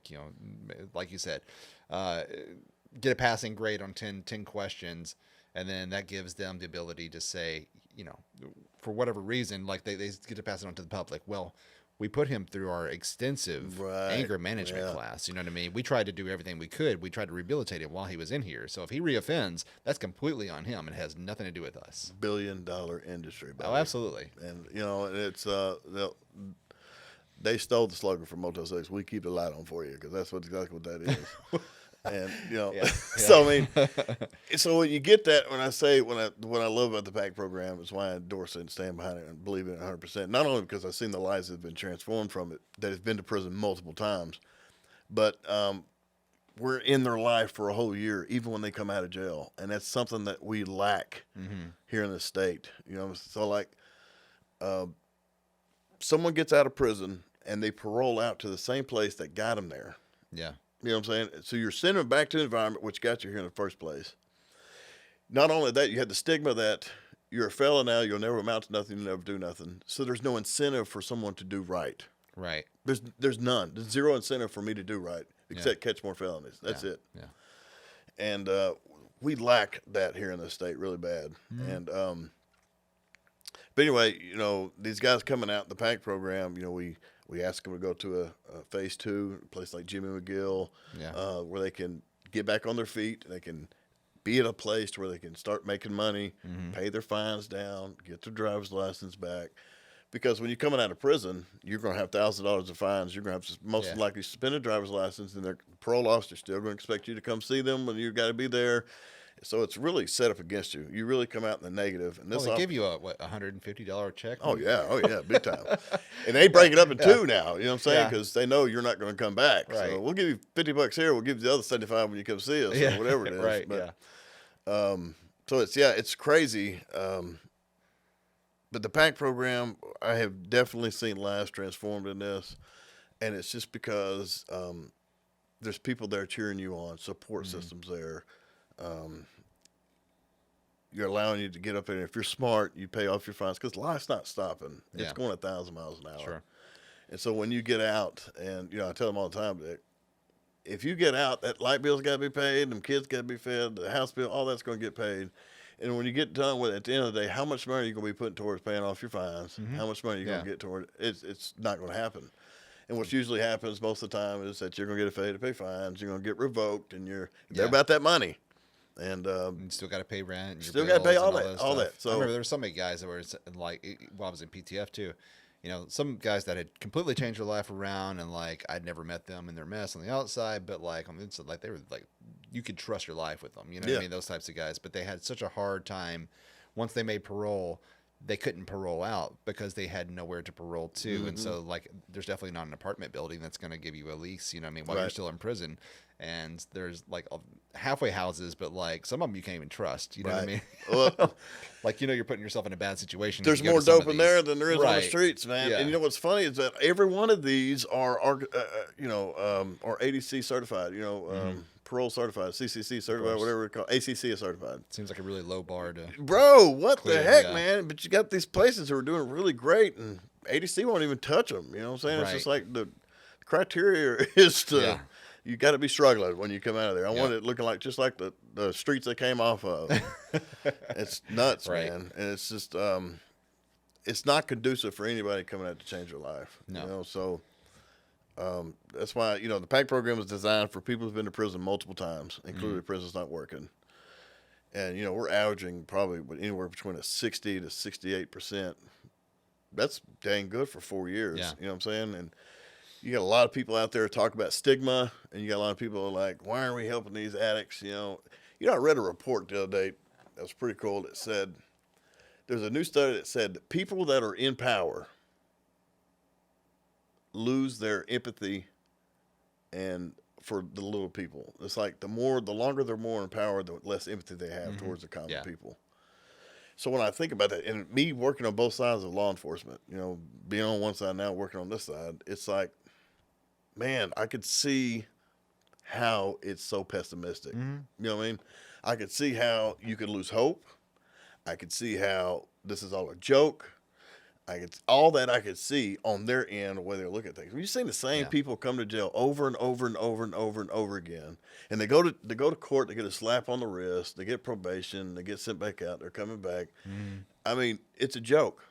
Speaker 3: like you said, get a passing grade on 10 questions. And then that gives them the ability to say, for whatever reason, like they get to pass it on to the public. Well, we put him through our extensive anger management class. You know what I mean? We tried to do everything we could. We tried to rehabilitate him while he was in here. So if he reoffends, that's completely on him. It has nothing to do with us.
Speaker 2: $1 billion industry.
Speaker 3: Oh, absolutely.
Speaker 2: And, it's, they stole the slogan from Motel 6. We keep the light on for you, because that's exactly what that is. And so I mean, so when you get that, when I love about the PAC program is why I endorse it and stand behind it and believe in it 100%. Not only because I've seen the lives that have been transformed from it, that have been to prison multiple times, but we're in their life for a whole year, even when they come out of jail, and that's something that we lack here in the state. So like, someone gets out of prison and they parole out to the same place that got them there.
Speaker 3: Yeah.
Speaker 2: You know what I'm saying? So you're sending them back to the environment which got you here in the first place. Not only that, you had the stigma that you're a felon now, you'll never amount to nothing, you'll never do nothing. So there's no incentive for someone to do right.
Speaker 3: Right.
Speaker 2: There's none. There's zero incentive for me to do right, except catch more felonies. That's it.
Speaker 3: Yeah.
Speaker 2: And we lack that here in the state really bad. And but anyway, these guys coming out in the PAC program, we ask them to go to a phase 2, a place like Jimmy McGill, where they can get back on their feet. They can be at a place where they can start making money, pay their fines down, get their driver's license back, Because when you're coming out of prison, you're going to have $1,000 of fines. You're going to have to most
Speaker 3: Yeah.
Speaker 2: likely suspend a driver's license, and their parole officer's still going to expect you to come see them when you've got to be there. So it's really set up against you. You really come out in the negative. And
Speaker 3: Well,
Speaker 2: this
Speaker 3: they give you a $150 check.
Speaker 2: oh yeah, big time. And they break it up in two now. You know what I'm saying?
Speaker 3: Yeah.
Speaker 2: Because they know you're not going to come back.
Speaker 3: Right.
Speaker 2: So we'll give you $50 here. We'll give you the other 75 when you come see us, or whatever it is.
Speaker 3: Right.
Speaker 2: But,
Speaker 3: yeah.
Speaker 2: So it's crazy. But the PAC program, I have definitely seen lives transformed in this, and it's just because there's people there cheering you on, support systems there. You're allowing you to get up there. If you're smart, you pay off your fines because life's not stopping. It's
Speaker 3: Yeah.
Speaker 2: going 1,000 miles an hour.
Speaker 3: Sure.
Speaker 2: And so when you get out, and I tell them all the time that if you get out, that light bill's got to be paid, them kids got to be fed, the house bill, all that's going to get paid. And when you get done with it, at the end of the day, how much money are you going to be putting towards paying off your fines? How much money are you going to get toward it? It's not going to happen. And what usually happens most of the time is that you're going to get a failure to pay fines, you're going to get revoked, and they're about that money. And
Speaker 3: You still got to pay rent. And your
Speaker 2: still gotta pay
Speaker 3: bills
Speaker 2: all
Speaker 3: and
Speaker 2: that- all
Speaker 3: stuff.
Speaker 2: that. So-
Speaker 3: I remember there were so many guys that were like, while I was in PTF too, some guys that had completely changed their life around, and like I'd never met them in their mess on the outside, but like on the inside, like they were like, you could trust your life with them. You know what I mean? Those types of guys. But they had such a hard time once they made parole. They couldn't parole out because they had nowhere to parole to. And so like there's definitely not an apartment building that's going to give you a lease, while you're still in prison. And there's like halfway houses, but like some of them you can't even trust. You know what I mean?
Speaker 2: Well,
Speaker 3: Like, you're putting yourself in a bad situation. if
Speaker 2: there's
Speaker 3: you go
Speaker 2: more
Speaker 3: to some
Speaker 2: dope
Speaker 3: of
Speaker 2: in
Speaker 3: these.
Speaker 2: there than there is on the
Speaker 3: Right.
Speaker 2: streets, man.
Speaker 3: Yeah.
Speaker 2: And what's funny is that every one of these are ADC certified, parole certified, CCC certified, whatever it's called. ACC is certified.
Speaker 3: Seems like a really low bar to.
Speaker 2: Bro, what
Speaker 3: Clear,
Speaker 2: the heck,
Speaker 3: yeah.
Speaker 2: man? But you got these places who are doing really great, and ADC won't even touch them. You know what I'm saying? It's just
Speaker 3: Right.
Speaker 2: like the criteria is to.
Speaker 3: Yeah.
Speaker 2: You got to be struggling when you come out of there. I
Speaker 3: Yeah.
Speaker 2: want it looking like just like the streets they came off of. It's nuts,
Speaker 3: Right.
Speaker 2: man, and it's just it's not conducive for anybody coming out to change their life.
Speaker 3: No.
Speaker 2: So that's why the PAC program is designed for people who've been to prison multiple times, including prison's not working. And we're averaging probably anywhere between a 60 to 68%. That's dang good for 4 years.
Speaker 3: Yeah.
Speaker 2: You know what I'm saying? And you got a lot of people out there talk about stigma, and you got a lot of people who are like, why aren't we helping these addicts? I read a report the other day that was pretty cool that said there's a new study that said that people that are in power lose their empathy and for the little people. It's like the longer they're more in power, the less empathy they have towards the common
Speaker 3: Yeah.
Speaker 2: people. So when I think about that, and me working on both sides of law enforcement, being on one side now, working on this side, it's like, man, I could see how it's so pessimistic. You know what I mean? I could see how you could lose hope. I could see how this is all a joke. I could see on their end the way they look at things. We've seen the same
Speaker 3: Yeah.
Speaker 2: people come to jail over and over and over and over and over again, and they go to court. They get a slap on the wrist. They get probation. They get sent back out. They're coming back. I mean, it's a joke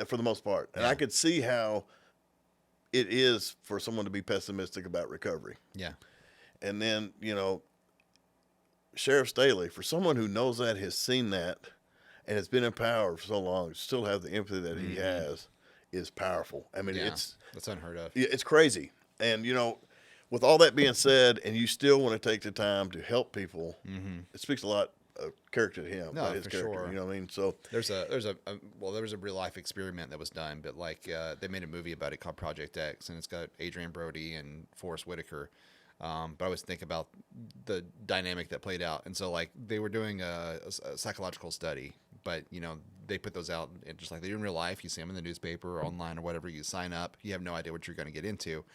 Speaker 2: for the most part, and I could see how it is for someone to be pessimistic about recovery.
Speaker 3: Yeah.
Speaker 2: And then Sheriff Staley, for someone who knows that, has seen that, and has been in power for so long, still have the empathy that he has, is powerful. I mean,
Speaker 3: Yeah.
Speaker 2: it's
Speaker 3: That's unheard of.
Speaker 2: it's crazy. And with all that being said, and you still want to take the time to help people, it speaks a lot of character to him,
Speaker 3: No,
Speaker 2: about his
Speaker 3: for
Speaker 2: character.
Speaker 3: sure.
Speaker 2: You know what I mean? So
Speaker 3: There was a real life experiment that was done, but like they made a movie about it called Project X, and it's got Adrian Brody and Forrest Whitaker. But I always think about the dynamic that played out, and so like they were doing a psychological study, but they put those out and just like they do in real life. You see them in the newspaper or online or whatever. You sign up, you have no idea what you're going to get into.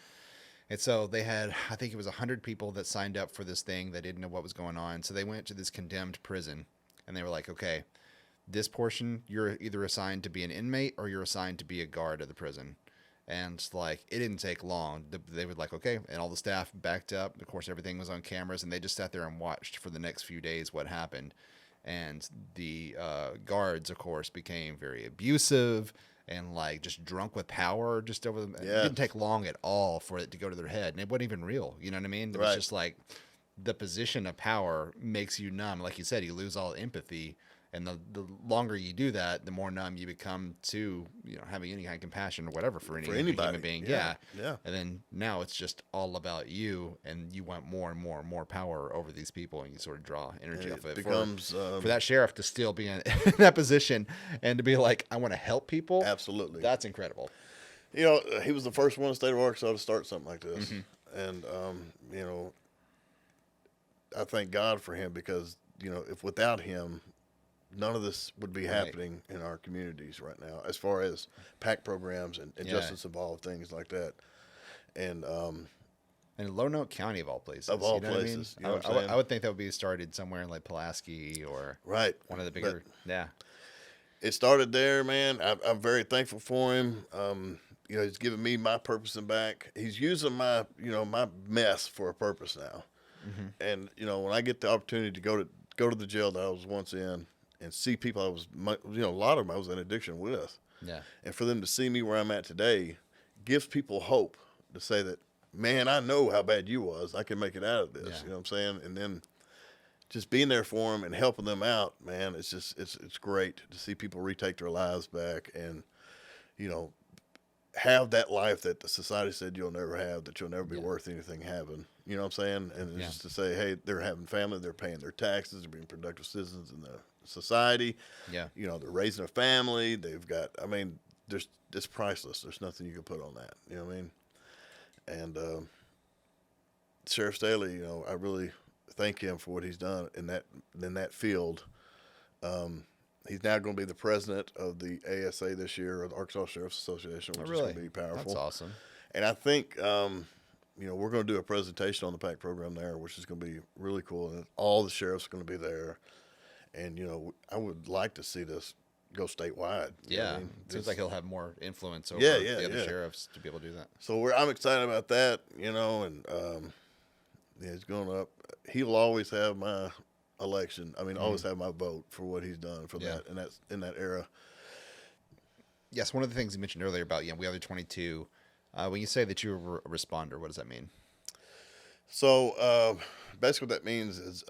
Speaker 3: And so they had, I think it was 100 people that signed up for this thing that didn't know what was going on. So they went to this condemned prison, and they were like, okay, this portion, you're either assigned to be an inmate or you're assigned to be a guard of the prison. And like, it didn't take long. They were like, okay. And all the staff backed up. Of course, everything was on cameras, and they just sat there and watched for the next few days what happened. And the guards, of course, became very abusive and like just drunk with power just over them.
Speaker 2: Yeah.
Speaker 3: It didn't take long at all for it to go to their head. And it wasn't even real. You know what I mean? It was
Speaker 2: Right.
Speaker 3: just like the position of power makes you numb. Like you said, you lose all empathy. And the longer you do that, the more numb you become to, having any kind of compassion or whatever for any
Speaker 2: anybody.
Speaker 3: human being.
Speaker 2: Yeah.
Speaker 3: And then now it's just all about you, and you want more and more and more power over these people, and you sort of draw energy off of it.
Speaker 2: Becomes
Speaker 3: For that sheriff to still be in that position and to be like, I want to help people.
Speaker 2: Absolutely.
Speaker 3: That's incredible.
Speaker 2: He was the first one in the state of Arkansas to start something like this. And, I thank God for him because, if without him, none of this would be happening in our communities right now, as far as PAC programs and justice involved things like that. And
Speaker 3: in Low Note County, of all places.
Speaker 2: Of all places.
Speaker 3: I mean? I would think that would be started somewhere in like Pulaski or one of the bigger.
Speaker 2: It started there, man. I'm very thankful for him. He's giving me my purpose back. He's using my, my mess for a purpose now. And, when I get the opportunity to go to the jail that I was once in and see people I was, a lot of them I was in addiction with.
Speaker 3: Yeah.
Speaker 2: And for them to see me where I'm at today gives people hope to say that, man, I know how bad you was. I can make it out of this.
Speaker 3: Yeah.
Speaker 2: You know what I'm saying? And then just being there for them and helping them out, man, it's just, it's great to see people retake their lives back and, have that life that the society said you'll never have, that you'll never be worth anything having. You know what I'm saying? And it's just to say, hey, they're having family, they're paying their taxes, they're being productive citizens in the society.
Speaker 3: Yeah.
Speaker 2: They're raising a family. They've got, it's priceless. There's nothing you can put on that. You know what I mean? And Sheriff Staley, I really thank him for what he's done in that field. He's now going to be the president of the ASA this year, or the Arkansas Sheriff's Association, which is going to be powerful.
Speaker 3: That's awesome.
Speaker 2: And I think, we're going to do a presentation on the PAC program there, which is going to be really cool. And all the sheriffs are going to be there. And, I would like to see this go statewide.
Speaker 3: Yeah. It seems like he'll have more influence over
Speaker 2: the
Speaker 3: the other sheriffs to be able to do that.
Speaker 2: So I'm excited about that, and he's going up. He'll always have my election. Always have my vote for what he's done for that, and that's in that era.
Speaker 3: Yes, one of the things you mentioned earlier about We Other 22, when you say that you're a responder, what does that mean?
Speaker 2: So basically what that means is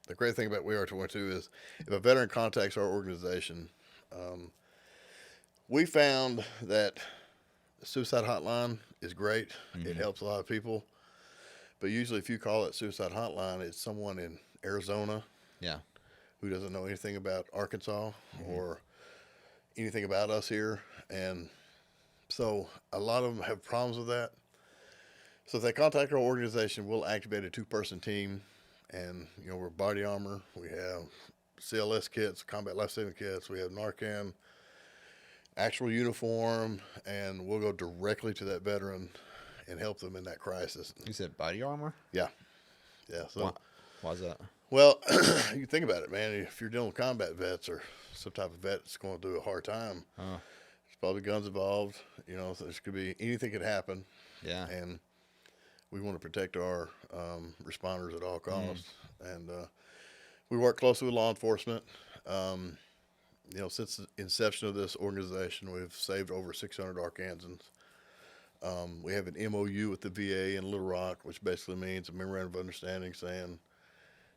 Speaker 2: the great thing about We Are 22 is if a veteran contacts our organization, we found that the suicide hotline is great. It helps a lot of people. But usually if you call it suicide hotline, it's someone in Arizona who doesn't know anything about Arkansas or anything about us here. And so a lot of them have problems with that. So if they contact our organization, we'll activate a 2-person team. And, we're body armor. We have CLS kits, combat life-saving kits. We have Narcan, actual uniform, and we'll go directly to that veteran and help them in that crisis.
Speaker 3: You said body armor?
Speaker 2: Yeah. So
Speaker 3: why is that?
Speaker 2: Well, you think about it, man. If you're dealing with combat vets or some type of vet that's going through a hard time, there's probably guns involved. So there could be anything could happen.
Speaker 3: Yeah.
Speaker 2: And we want to protect our responders at all costs. And we work closely with law enforcement. Since the inception of this organization, we've saved over 600 Arkansans. We have an MOU with the VA in Little Rock, which basically means a memorandum of understanding saying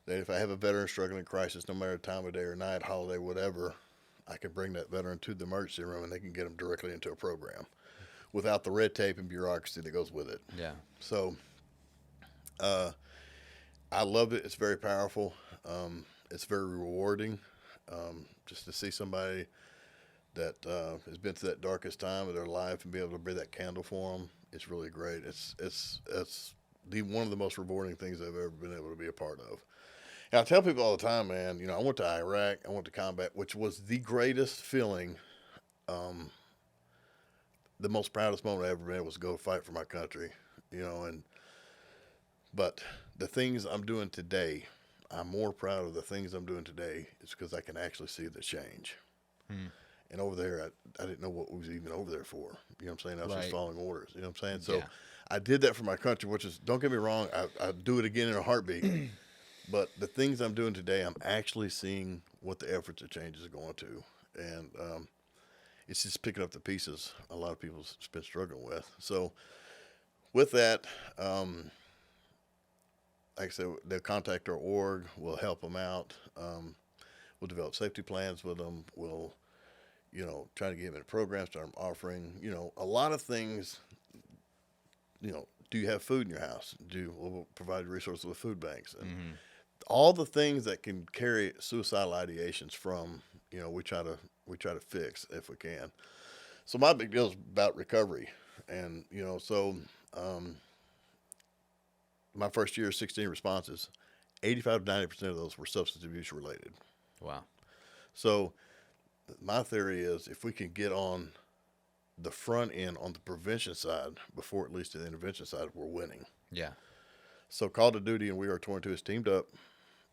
Speaker 2: that if I have a veteran struggling in crisis, no matter time of day or night, holiday, whatever, I can bring that veteran to the emergency room and they can get them directly into a program without the red tape and bureaucracy that goes with it.
Speaker 3: Yeah.
Speaker 2: So I love it. It's very powerful. It's very rewarding just to see somebody that has been through that darkest time of their life and be able to bring that candle for them. It's really great. It's one of the most rewarding things I've ever been able to be a part of. And I tell people all the time, man, I went to Iraq, I went to combat, which was the greatest feeling. The most proudest moment I ever been was to go fight for my country, but the things I'm doing today, I'm more proud of the things I'm doing today is because I can actually see the change. And over there, I didn't know what was even over there for. You know what I'm saying? I was just following orders. You know what I'm saying? So I did that for my country, which is, don't get me wrong, I'd do it again in a heartbeat. But the things I'm doing today, I'm actually seeing what the efforts of change is going to. And it's just picking up the pieces a lot of people's been struggling with. So with that, like I said, they'll contact our org. We'll help them out. We'll develop safety plans with them. We'll, try to get them in programs, start them offering, a lot of things. Do you have food in your house? We'll provide resources with food banks and all the things that can carry suicidal ideations from, we try to fix if we can. So my big deal is about recovery, and my first year, 16 responses, 85 to 90% of those were substance abuse related.
Speaker 3: Wow.
Speaker 2: So my theory is if we can get on the front end on the prevention side before it leads to the intervention side, we're winning.
Speaker 3: Yeah.
Speaker 2: So Call to Duty and We Are 22 is teamed up.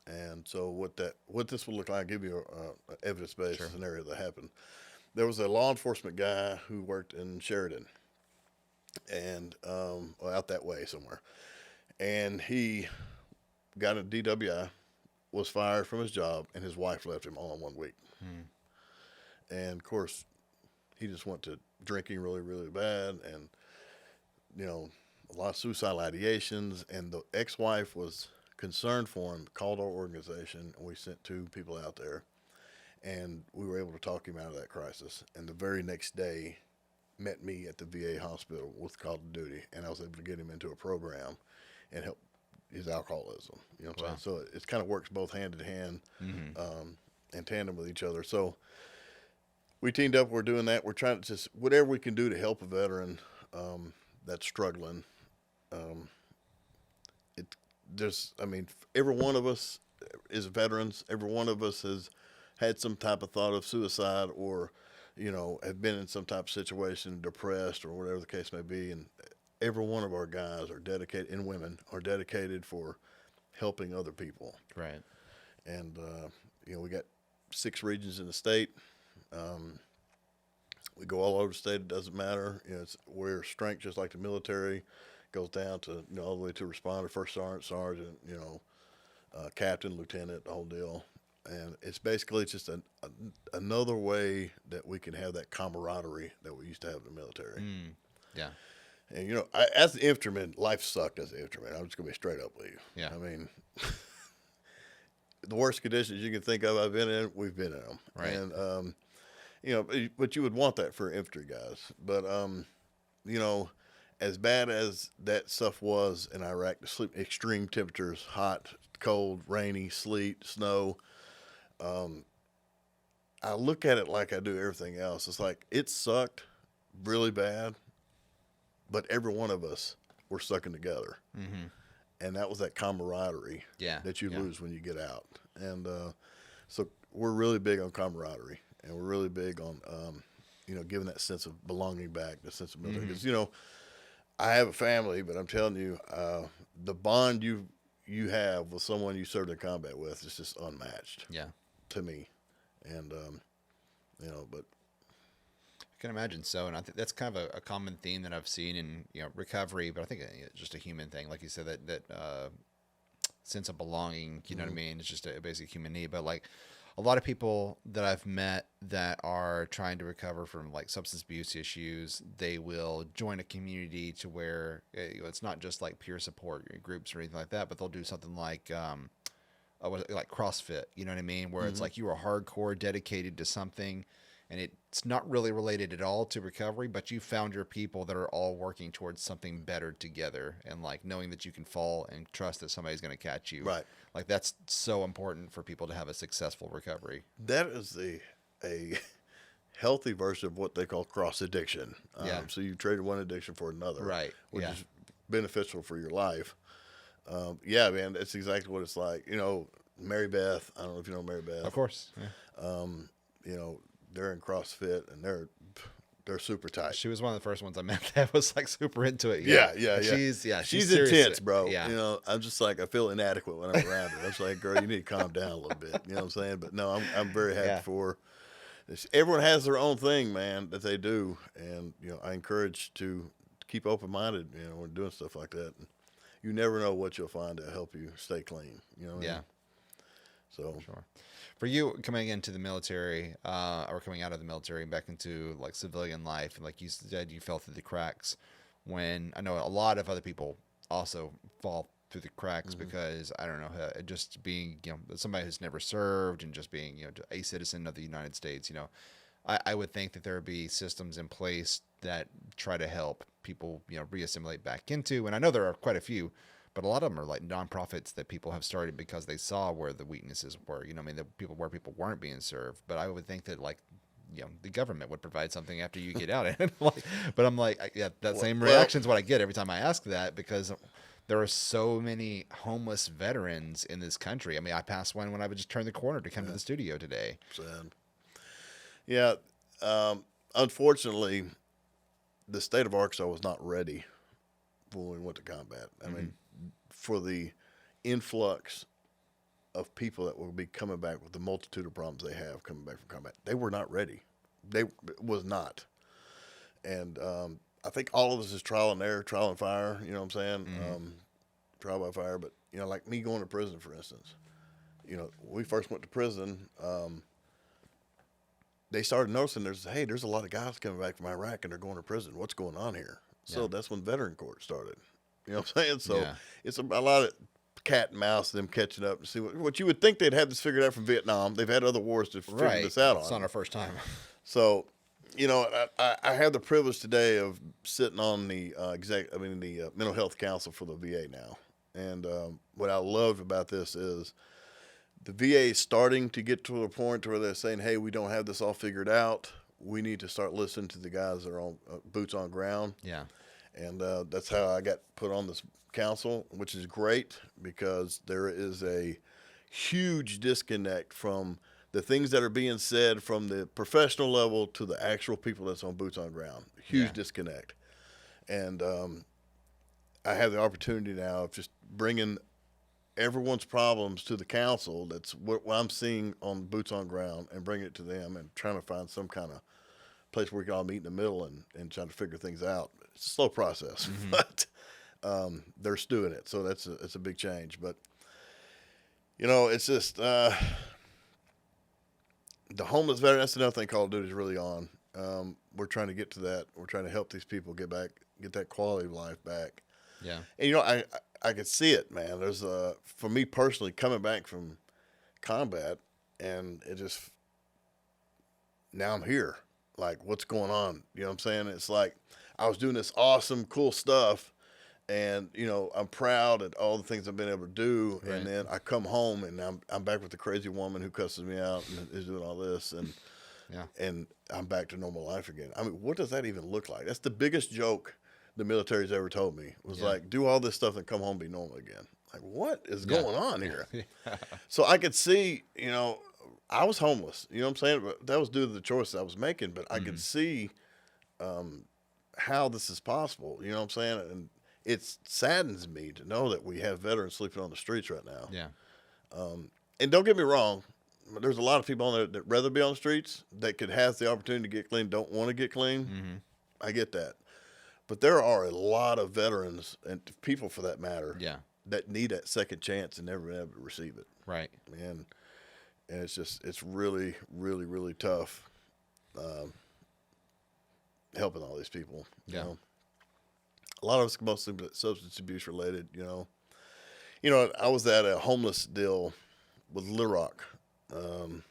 Speaker 2: And so what this will look like, I'll give you an evidence-based scenario that happened. There was a law enforcement guy who worked in Sheridan and out that way somewhere. And he got a DWI, was fired from his job, and his wife left him all in 1 week. And, of course, he just went to drinking really, really bad and, a lot of suicidal ideations. And the ex-wife was concerned for him, called our organization, and we sent 2 people out there. And we were able to talk him out of that crisis. And the very next day, met me at the VA hospital with Call to Duty, and I was able to get him into a program and help his alcoholism. You know what I'm saying? So it kind of works both hand in hand, in tandem with each other. So we teamed up. We're doing that. We're trying to just whatever we can do to help a veteran that's struggling. Every one of us is veterans. Every one of us has had some type of thought of suicide or, have been in some type of situation, depressed or whatever the case may be. And every one of our guys are dedicated, and women are dedicated for helping other people.
Speaker 3: Right.
Speaker 2: And, we got 6 regions in the state. We go all over the state. It doesn't matter. We're strength just like the military. Goes down to, all the way to responder, first sergeant, captain, lieutenant, the whole deal. And it's basically just another way that we can have that camaraderie that we used to have in the military.
Speaker 3: Yeah.
Speaker 2: And, as an infantryman, life sucked as an infantryman. I'm just going to be straight up with you.
Speaker 3: Yeah.
Speaker 2: I mean, the worst conditions you can think of I've been in, we've been in them.
Speaker 3: Right.
Speaker 2: And, but you would want that for infantry guys. But, as bad as that stuff was in Iraq, the sleep, extreme temperatures, hot, cold, rainy, sleet, snow, I look at it like I do everything else. It's like it sucked really bad, but every one of us were sucking together. And that was that camaraderie that you lose when you get out. And so we're really big on camaraderie, and we're really big on, giving that sense of belonging back, the sense of military. Because, I have a family, but I'm telling you, the bond you have with someone you served in combat with is just unmatched.
Speaker 3: Yeah.
Speaker 2: To me. And, but
Speaker 3: I can imagine so. And I think that's kind of a common theme that I've seen in, recovery, but I think it's just a human thing. Like you said, that sense of belonging, you know what I mean? It's just a basic human need. But like a lot of people that I've met that are trying to recover from like substance abuse issues, they will join a community to where it's not just like peer support groups or anything like that, but they'll do something like like CrossFit, you know what I mean? Where it's like you are hardcore dedicated to something, and it's not really related at all to recovery, but you found your people that are all working towards something better together, and like knowing that you can fall and trust that somebody's going to catch you.
Speaker 2: Right.
Speaker 3: Like that's so important for people to have a successful recovery.
Speaker 2: that is a healthy version of what they call cross addiction. So you traded one addiction for another.
Speaker 3: Right.
Speaker 2: Which is beneficial for your life. Man, that's exactly what it's like. Mary Beth, I don't know if you know Mary Beth.
Speaker 3: Of course. Yeah.
Speaker 2: They're in CrossFit and they're super tight.
Speaker 3: She was one of the first ones I met that was like super into it.
Speaker 2: Yeah.
Speaker 3: She's
Speaker 2: She's intense,
Speaker 3: serious.
Speaker 2: bro.
Speaker 3: Yeah.
Speaker 2: I'm just like, I feel inadequate when I'm around her. I'm just like, girl, you need to calm down a little bit. You know what I'm saying? But no, I'm very happy for her. Everyone has their own thing, man, that they do. And, I encourage to keep open-minded, when doing stuff like that. And you never know what you'll find to help you stay clean. You know what I mean? So
Speaker 3: Sure. For you coming into the military, or coming out of the military and back into like civilian life, and like you said, you fell through the cracks when I know a lot of other people also fall through the cracks because I don't know, just being, somebody who's never served and just being, a citizen of the United States, I would think that there would be systems in place that try to help people, reassimilate back into. And I know there are quite a few, but a lot of them are like nonprofits that people have started because they saw where the weaknesses were. Where people weren't being served. But I would think that the government would provide something after you get out. And but I'm like, yeah, that same reaction is what I get every time I ask that, because there are so many homeless veterans in this country. I mean, I passed one when I would just turn the corner to come to the studio today.
Speaker 2: Sad. Yeah. Unfortunately, the state of Arkansas was not ready when we went to combat. I mean, for the influx of people that will be coming back with the multitude of problems they have coming back from combat, they were not ready. They was not. And I think all of this is trial and error, trial and fire. You know what I'm saying? Trial by fire. But like me going to prison, for instance. When we first went to prison, they started noticing there's a lot of guys coming back from Iraq and they're going to prison. What's going on here? So that's when veteran court started. You know what I'm saying? So it's a lot of cat and mouse, them catching up and see what you would think they'd have this figured out from Vietnam. They've had other wars to figure this out on.
Speaker 3: It's not our first time.
Speaker 2: So, I have the privilege today of sitting on the the mental health council for the VA now. And what I love about this is the VA is starting to get to a point where they're saying, hey, we don't have this all figured out. We need to start listening to the guys that are on boots on ground.
Speaker 3: Yeah.
Speaker 2: And that's how I got put on this council, which is great because there is a huge disconnect from the things that are being said from the professional level to the actual people that's on boots on ground. Huge disconnect. And I have the opportunity now of just bringing everyone's problems to the council. That's what I'm seeing on boots on ground, and bringing it to them and trying to find some kind of place where we can all meet in the middle and trying to figure things out. It's a slow process, but they're doing it. So it's a big change. But, it's just the homeless veteran, that's another thing Call of Duty is really on. We're trying to get to that. We're trying to help these people get that quality of life back.
Speaker 3: Yeah.
Speaker 2: And, I could see it, man. There's for me personally, coming back from combat, and it just, now I'm here. Like, what's going on? You know what I'm saying? It's like I was doing this awesome, cool stuff, and I'm proud at all the things I've been able to do. Right. And then I come home and I'm back with the crazy woman who cusses me out and is doing all this, and and I'm back to normal life again. I mean, what does that even look like? That's the biggest joke the military's ever told me, was like, do all this stuff and come home and be normal again. Like, what is going on here? So I could see, I was homeless, you know what I'm saying? But that was due to the choice I was making, but I could see how this is possible, you know what I'm saying? And it saddens me to know that we have veterans sleeping on the streets right now.
Speaker 3: Yeah.
Speaker 2: And don't get me wrong, there's a lot of people on there that rather be on the streets, that could have the opportunity to get clean, don't want to get clean. I get that. But there are a lot of veterans, and people for that matter, that need that second chance and never been able to receive it.
Speaker 3: Right.
Speaker 2: And it's really, really, really tough helping all these people. You know? A lot of us mostly substance abuse related, I was at a homeless deal with Little Rock the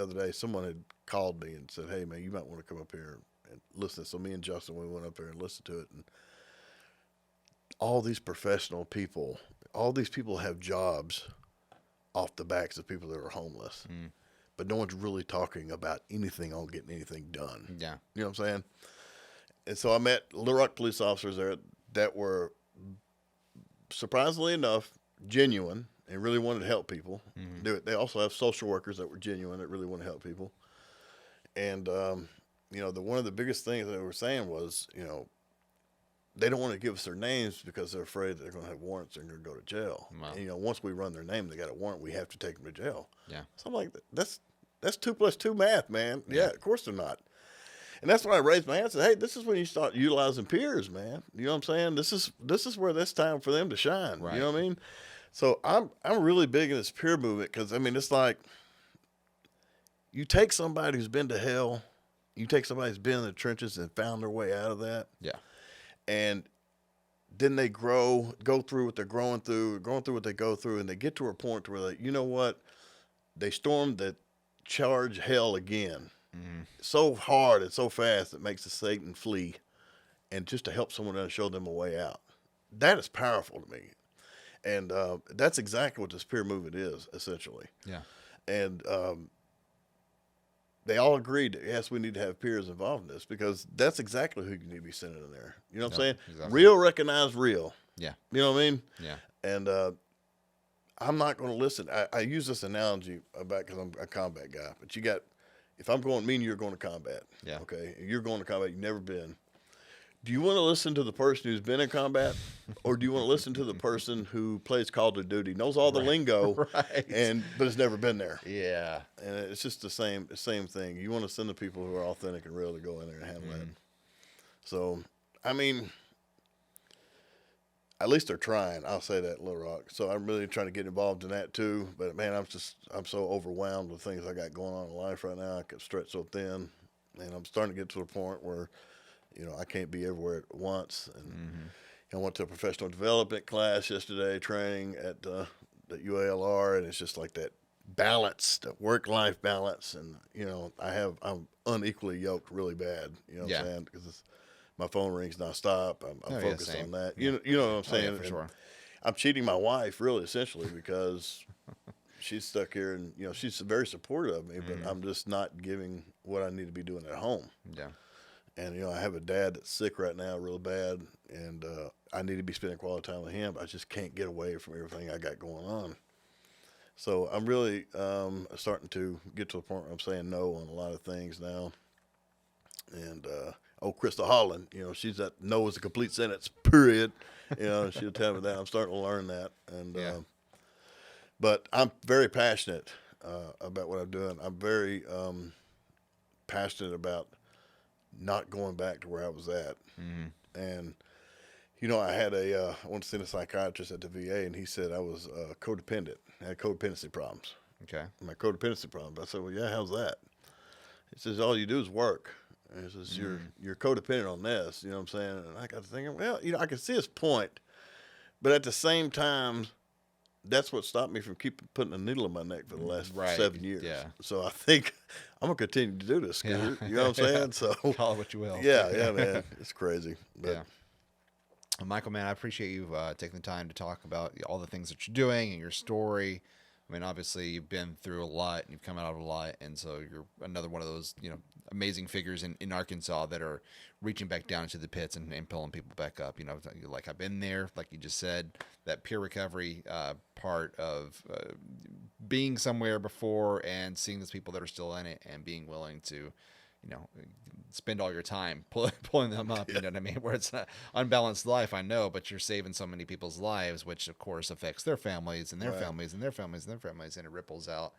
Speaker 2: other day. Someone had called me and said, hey, man, you might want to come up here and listen. So me and Justin, we went up there and listened to it. And all these professional people, all these people have jobs off the backs of people that are homeless. But no one's really talking about anything on getting anything done. Yeah. You know what I'm saying? And so I met Little Rock police officers there that were, surprisingly enough, genuine and really wanted to help people. They also have social workers that were genuine, that really want to help people. And, one of the biggest things they were saying was, they don't want to give us their names because they're afraid that they're going to have warrants and they're going to go to jail. Wow. And, once we run their name, they got a warrant, we have to take them to jail. Yeah. So I'm like, that's 2 + 2 math, man. Yeah, of course they're not. And that's when I raised my hand and said, hey, this is when you start utilizing peers, man. You know what I'm saying? This is where it's time for them to shine. Right. You know what I mean? So I'm really big in this peer movement because, it's like you take somebody who's been to hell, you take somebody who's been in the trenches and found their way out of that. Yeah. And then they go through what they're going through what they go through, and they get to a point where they, you know what, they storm the charge hell again so hard and so fast it makes the Satan flee, and just to help someone else, show them a way out. That is powerful to me, and that's exactly what this peer movement is essentially.
Speaker 3: Yeah.
Speaker 2: And they all agreed that, yes, we need to have peers involved in this, because that's exactly who you need to be sending in there. You know what I'm saying?
Speaker 3: Exactly.
Speaker 2: Real recognize real.
Speaker 3: Yeah.
Speaker 2: You know what I mean?
Speaker 3: Yeah.
Speaker 2: And I'm not going to listen. I use this analogy about, because I'm a combat guy, but you got, if I'm going, me and you're going to combat.
Speaker 3: Yeah.
Speaker 2: Okay. You're going to combat. You've never been. Do you want to listen to the person who's been in combat, or do you want to listen to the person who plays Call of Duty, knows all the lingo,
Speaker 3: Right.
Speaker 2: but has never been there?
Speaker 3: Yeah.
Speaker 2: And it's just the same thing. You want to send the people who are authentic and real to go in there and handle that. So, I mean, at least they're trying. I'll say that, Little Rock. So I'm really trying to get involved in that too. But man, I'm so overwhelmed with things I got going on in life right now. I can stretch so thin, and I'm starting to get to a point where, you know, I can't be everywhere at once. And I went to a professional development class yesterday, training at the UALR, and it's just like that balance, the work-life balance. And, you know, I'm unequally yoked really bad, you know what I'm saying? Because my phone rings nonstop. I'm focused on that. You know what I'm saying?
Speaker 3: For sure.
Speaker 2: I'm cheating my wife, really, essentially, because she's stuck here, and, you know, she's very supportive of me, but I'm just not giving what I need to be doing at home.
Speaker 3: Yeah.
Speaker 2: And, you know, I have a dad that's sick right now real bad, and I need to be spending quality time with him. I just can't get away from everything I got going on. So I'm really starting to get to a point where I'm saying no on a lot of things now. And Krista Holland, you know, she's that no is a complete sentence, period. You know, she'll tell me that. I'm starting to learn that. And but I'm very passionate about what I'm doing. I'm very passionate about not going back to where I was at. And, you know, I went to see a psychiatrist at the VA, and he said I was codependent. I had codependency problems.
Speaker 3: Okay.
Speaker 2: My codependency problems. I said, well, yeah, how's that? He says, all you do is work. And he says, you're codependent on this. You know what I'm saying? And I got to thinking, well, you know, I can see his point, but at the same time, that's what stopped me from putting a needle in my neck for the last 7 years.
Speaker 3: Yeah.
Speaker 2: So I think I'm going to continue to do this, Scooter. You know what I'm saying? So
Speaker 3: Call it what you will.
Speaker 2: yeah, man. It's crazy. But
Speaker 3: Yeah. Well, Michael, man, I appreciate you taking the time to talk about all the things that you're doing and your story. I mean, obviously, you've been through a lot and you've come out of a lot, and so you're another one of those, you know, amazing figures in Arkansas that are reaching back down into the pits and pulling people back up. You know, like I've been there, like you just said, that peer recovery part of being somewhere before and seeing those people that are still in it and being willing to, you know, spend all your time pulling them up. You know what I mean? Where it's an unbalanced life, I know, but you're saving so many people's lives, which of course affects their families and their families and their families and their families, and it ripples out.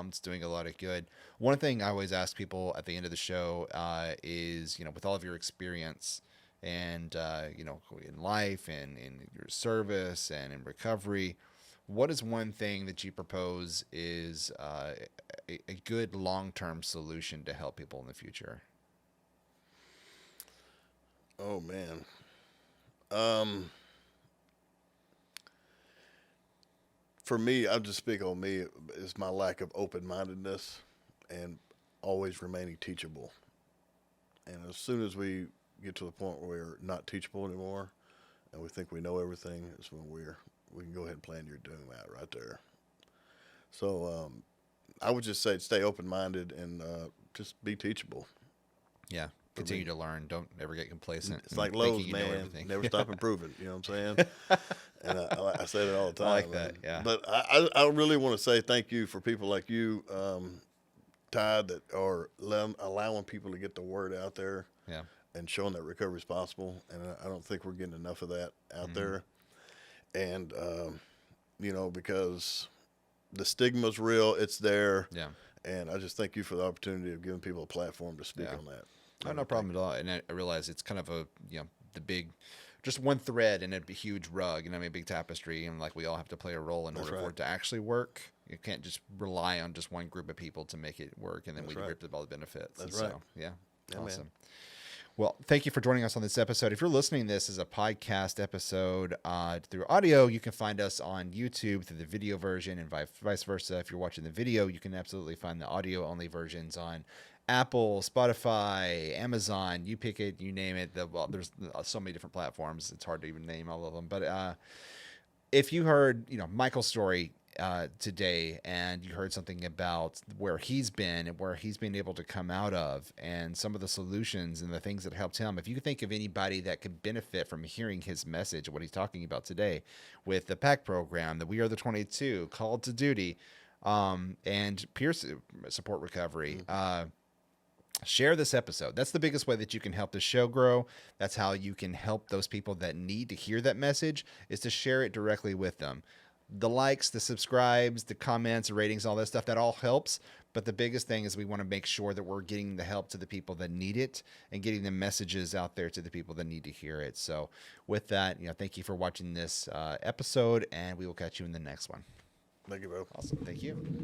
Speaker 3: It's doing a lot of good. One thing I always ask people at the end of the show is, you know, with all of your experience and, you know, in life and in your service and in recovery, what is one thing that you propose is a good long-term solution to help people in the future?
Speaker 2: oh man, for me, I'll just speak on me. Is my lack of open-mindedness and always remaining teachable. And as soon as we get to the point where we're not teachable anymore, and we think we know everything, is when we can go ahead and plan your doom out right there. So I would just say stay open-minded and just be teachable.
Speaker 3: Yeah. Continue to learn. Don't ever get complacent.
Speaker 2: It's like Lowe's, man. Never stop improving. You know what I'm saying? And I say that all the time.
Speaker 3: I like that, yeah.
Speaker 2: But I really want to say thank you for people like you, Ty, that are allowing people to get the word out there.
Speaker 3: Yeah.
Speaker 2: And showing that recovery is possible. And I don't think we're getting enough of that out there. And, you know, because the stigma's real, it's there.
Speaker 3: Yeah.
Speaker 2: And I just thank you for the opportunity of giving people a platform to speak on that.
Speaker 3: Oh, no problem at all. And I realize it's kind of a, you know, the big, just one thread in a huge rug, and I mean, a big tapestry, and like we all have to play a role in order for it to actually work. You can't just rely on just one group of people to make it work, and then we rip up all the benefits.
Speaker 2: That's
Speaker 3: and
Speaker 2: right.
Speaker 3: So, yeah, awesome. Man. Well, thank you for joining us on this episode. If you're listening to this as a podcast episode through audio, you can find us on YouTube through the video version, and vice versa. If you're watching the video, you can absolutely find the audio-only versions on Apple, Spotify, Amazon. You pick it, you name it. There's so many different platforms. It's hard to even name all of them. But if you heard, Michael's story today, and you heard something about where he's been and where he's been able to come out of, and some of the solutions and the things that helped him, if you think of anybody that could benefit from hearing his message, what he's talking about today with the PAC program, the We Are the 22, Called to Duty, and peer support recovery, share this episode. That's the biggest way that you can help the show grow. That's how you can help those people that need to hear that message, is to share it directly with them. The likes, the subscribes, the comments, the ratings, all that stuff, that all helps. But the biggest thing is we want to make sure that we're getting the help to the people that need it, and getting the messages out there to the people that need to hear it. So with that, thank you for watching this episode, and we will catch you in the next one.
Speaker 2: Thank you, bro.
Speaker 3: Awesome. Thank you.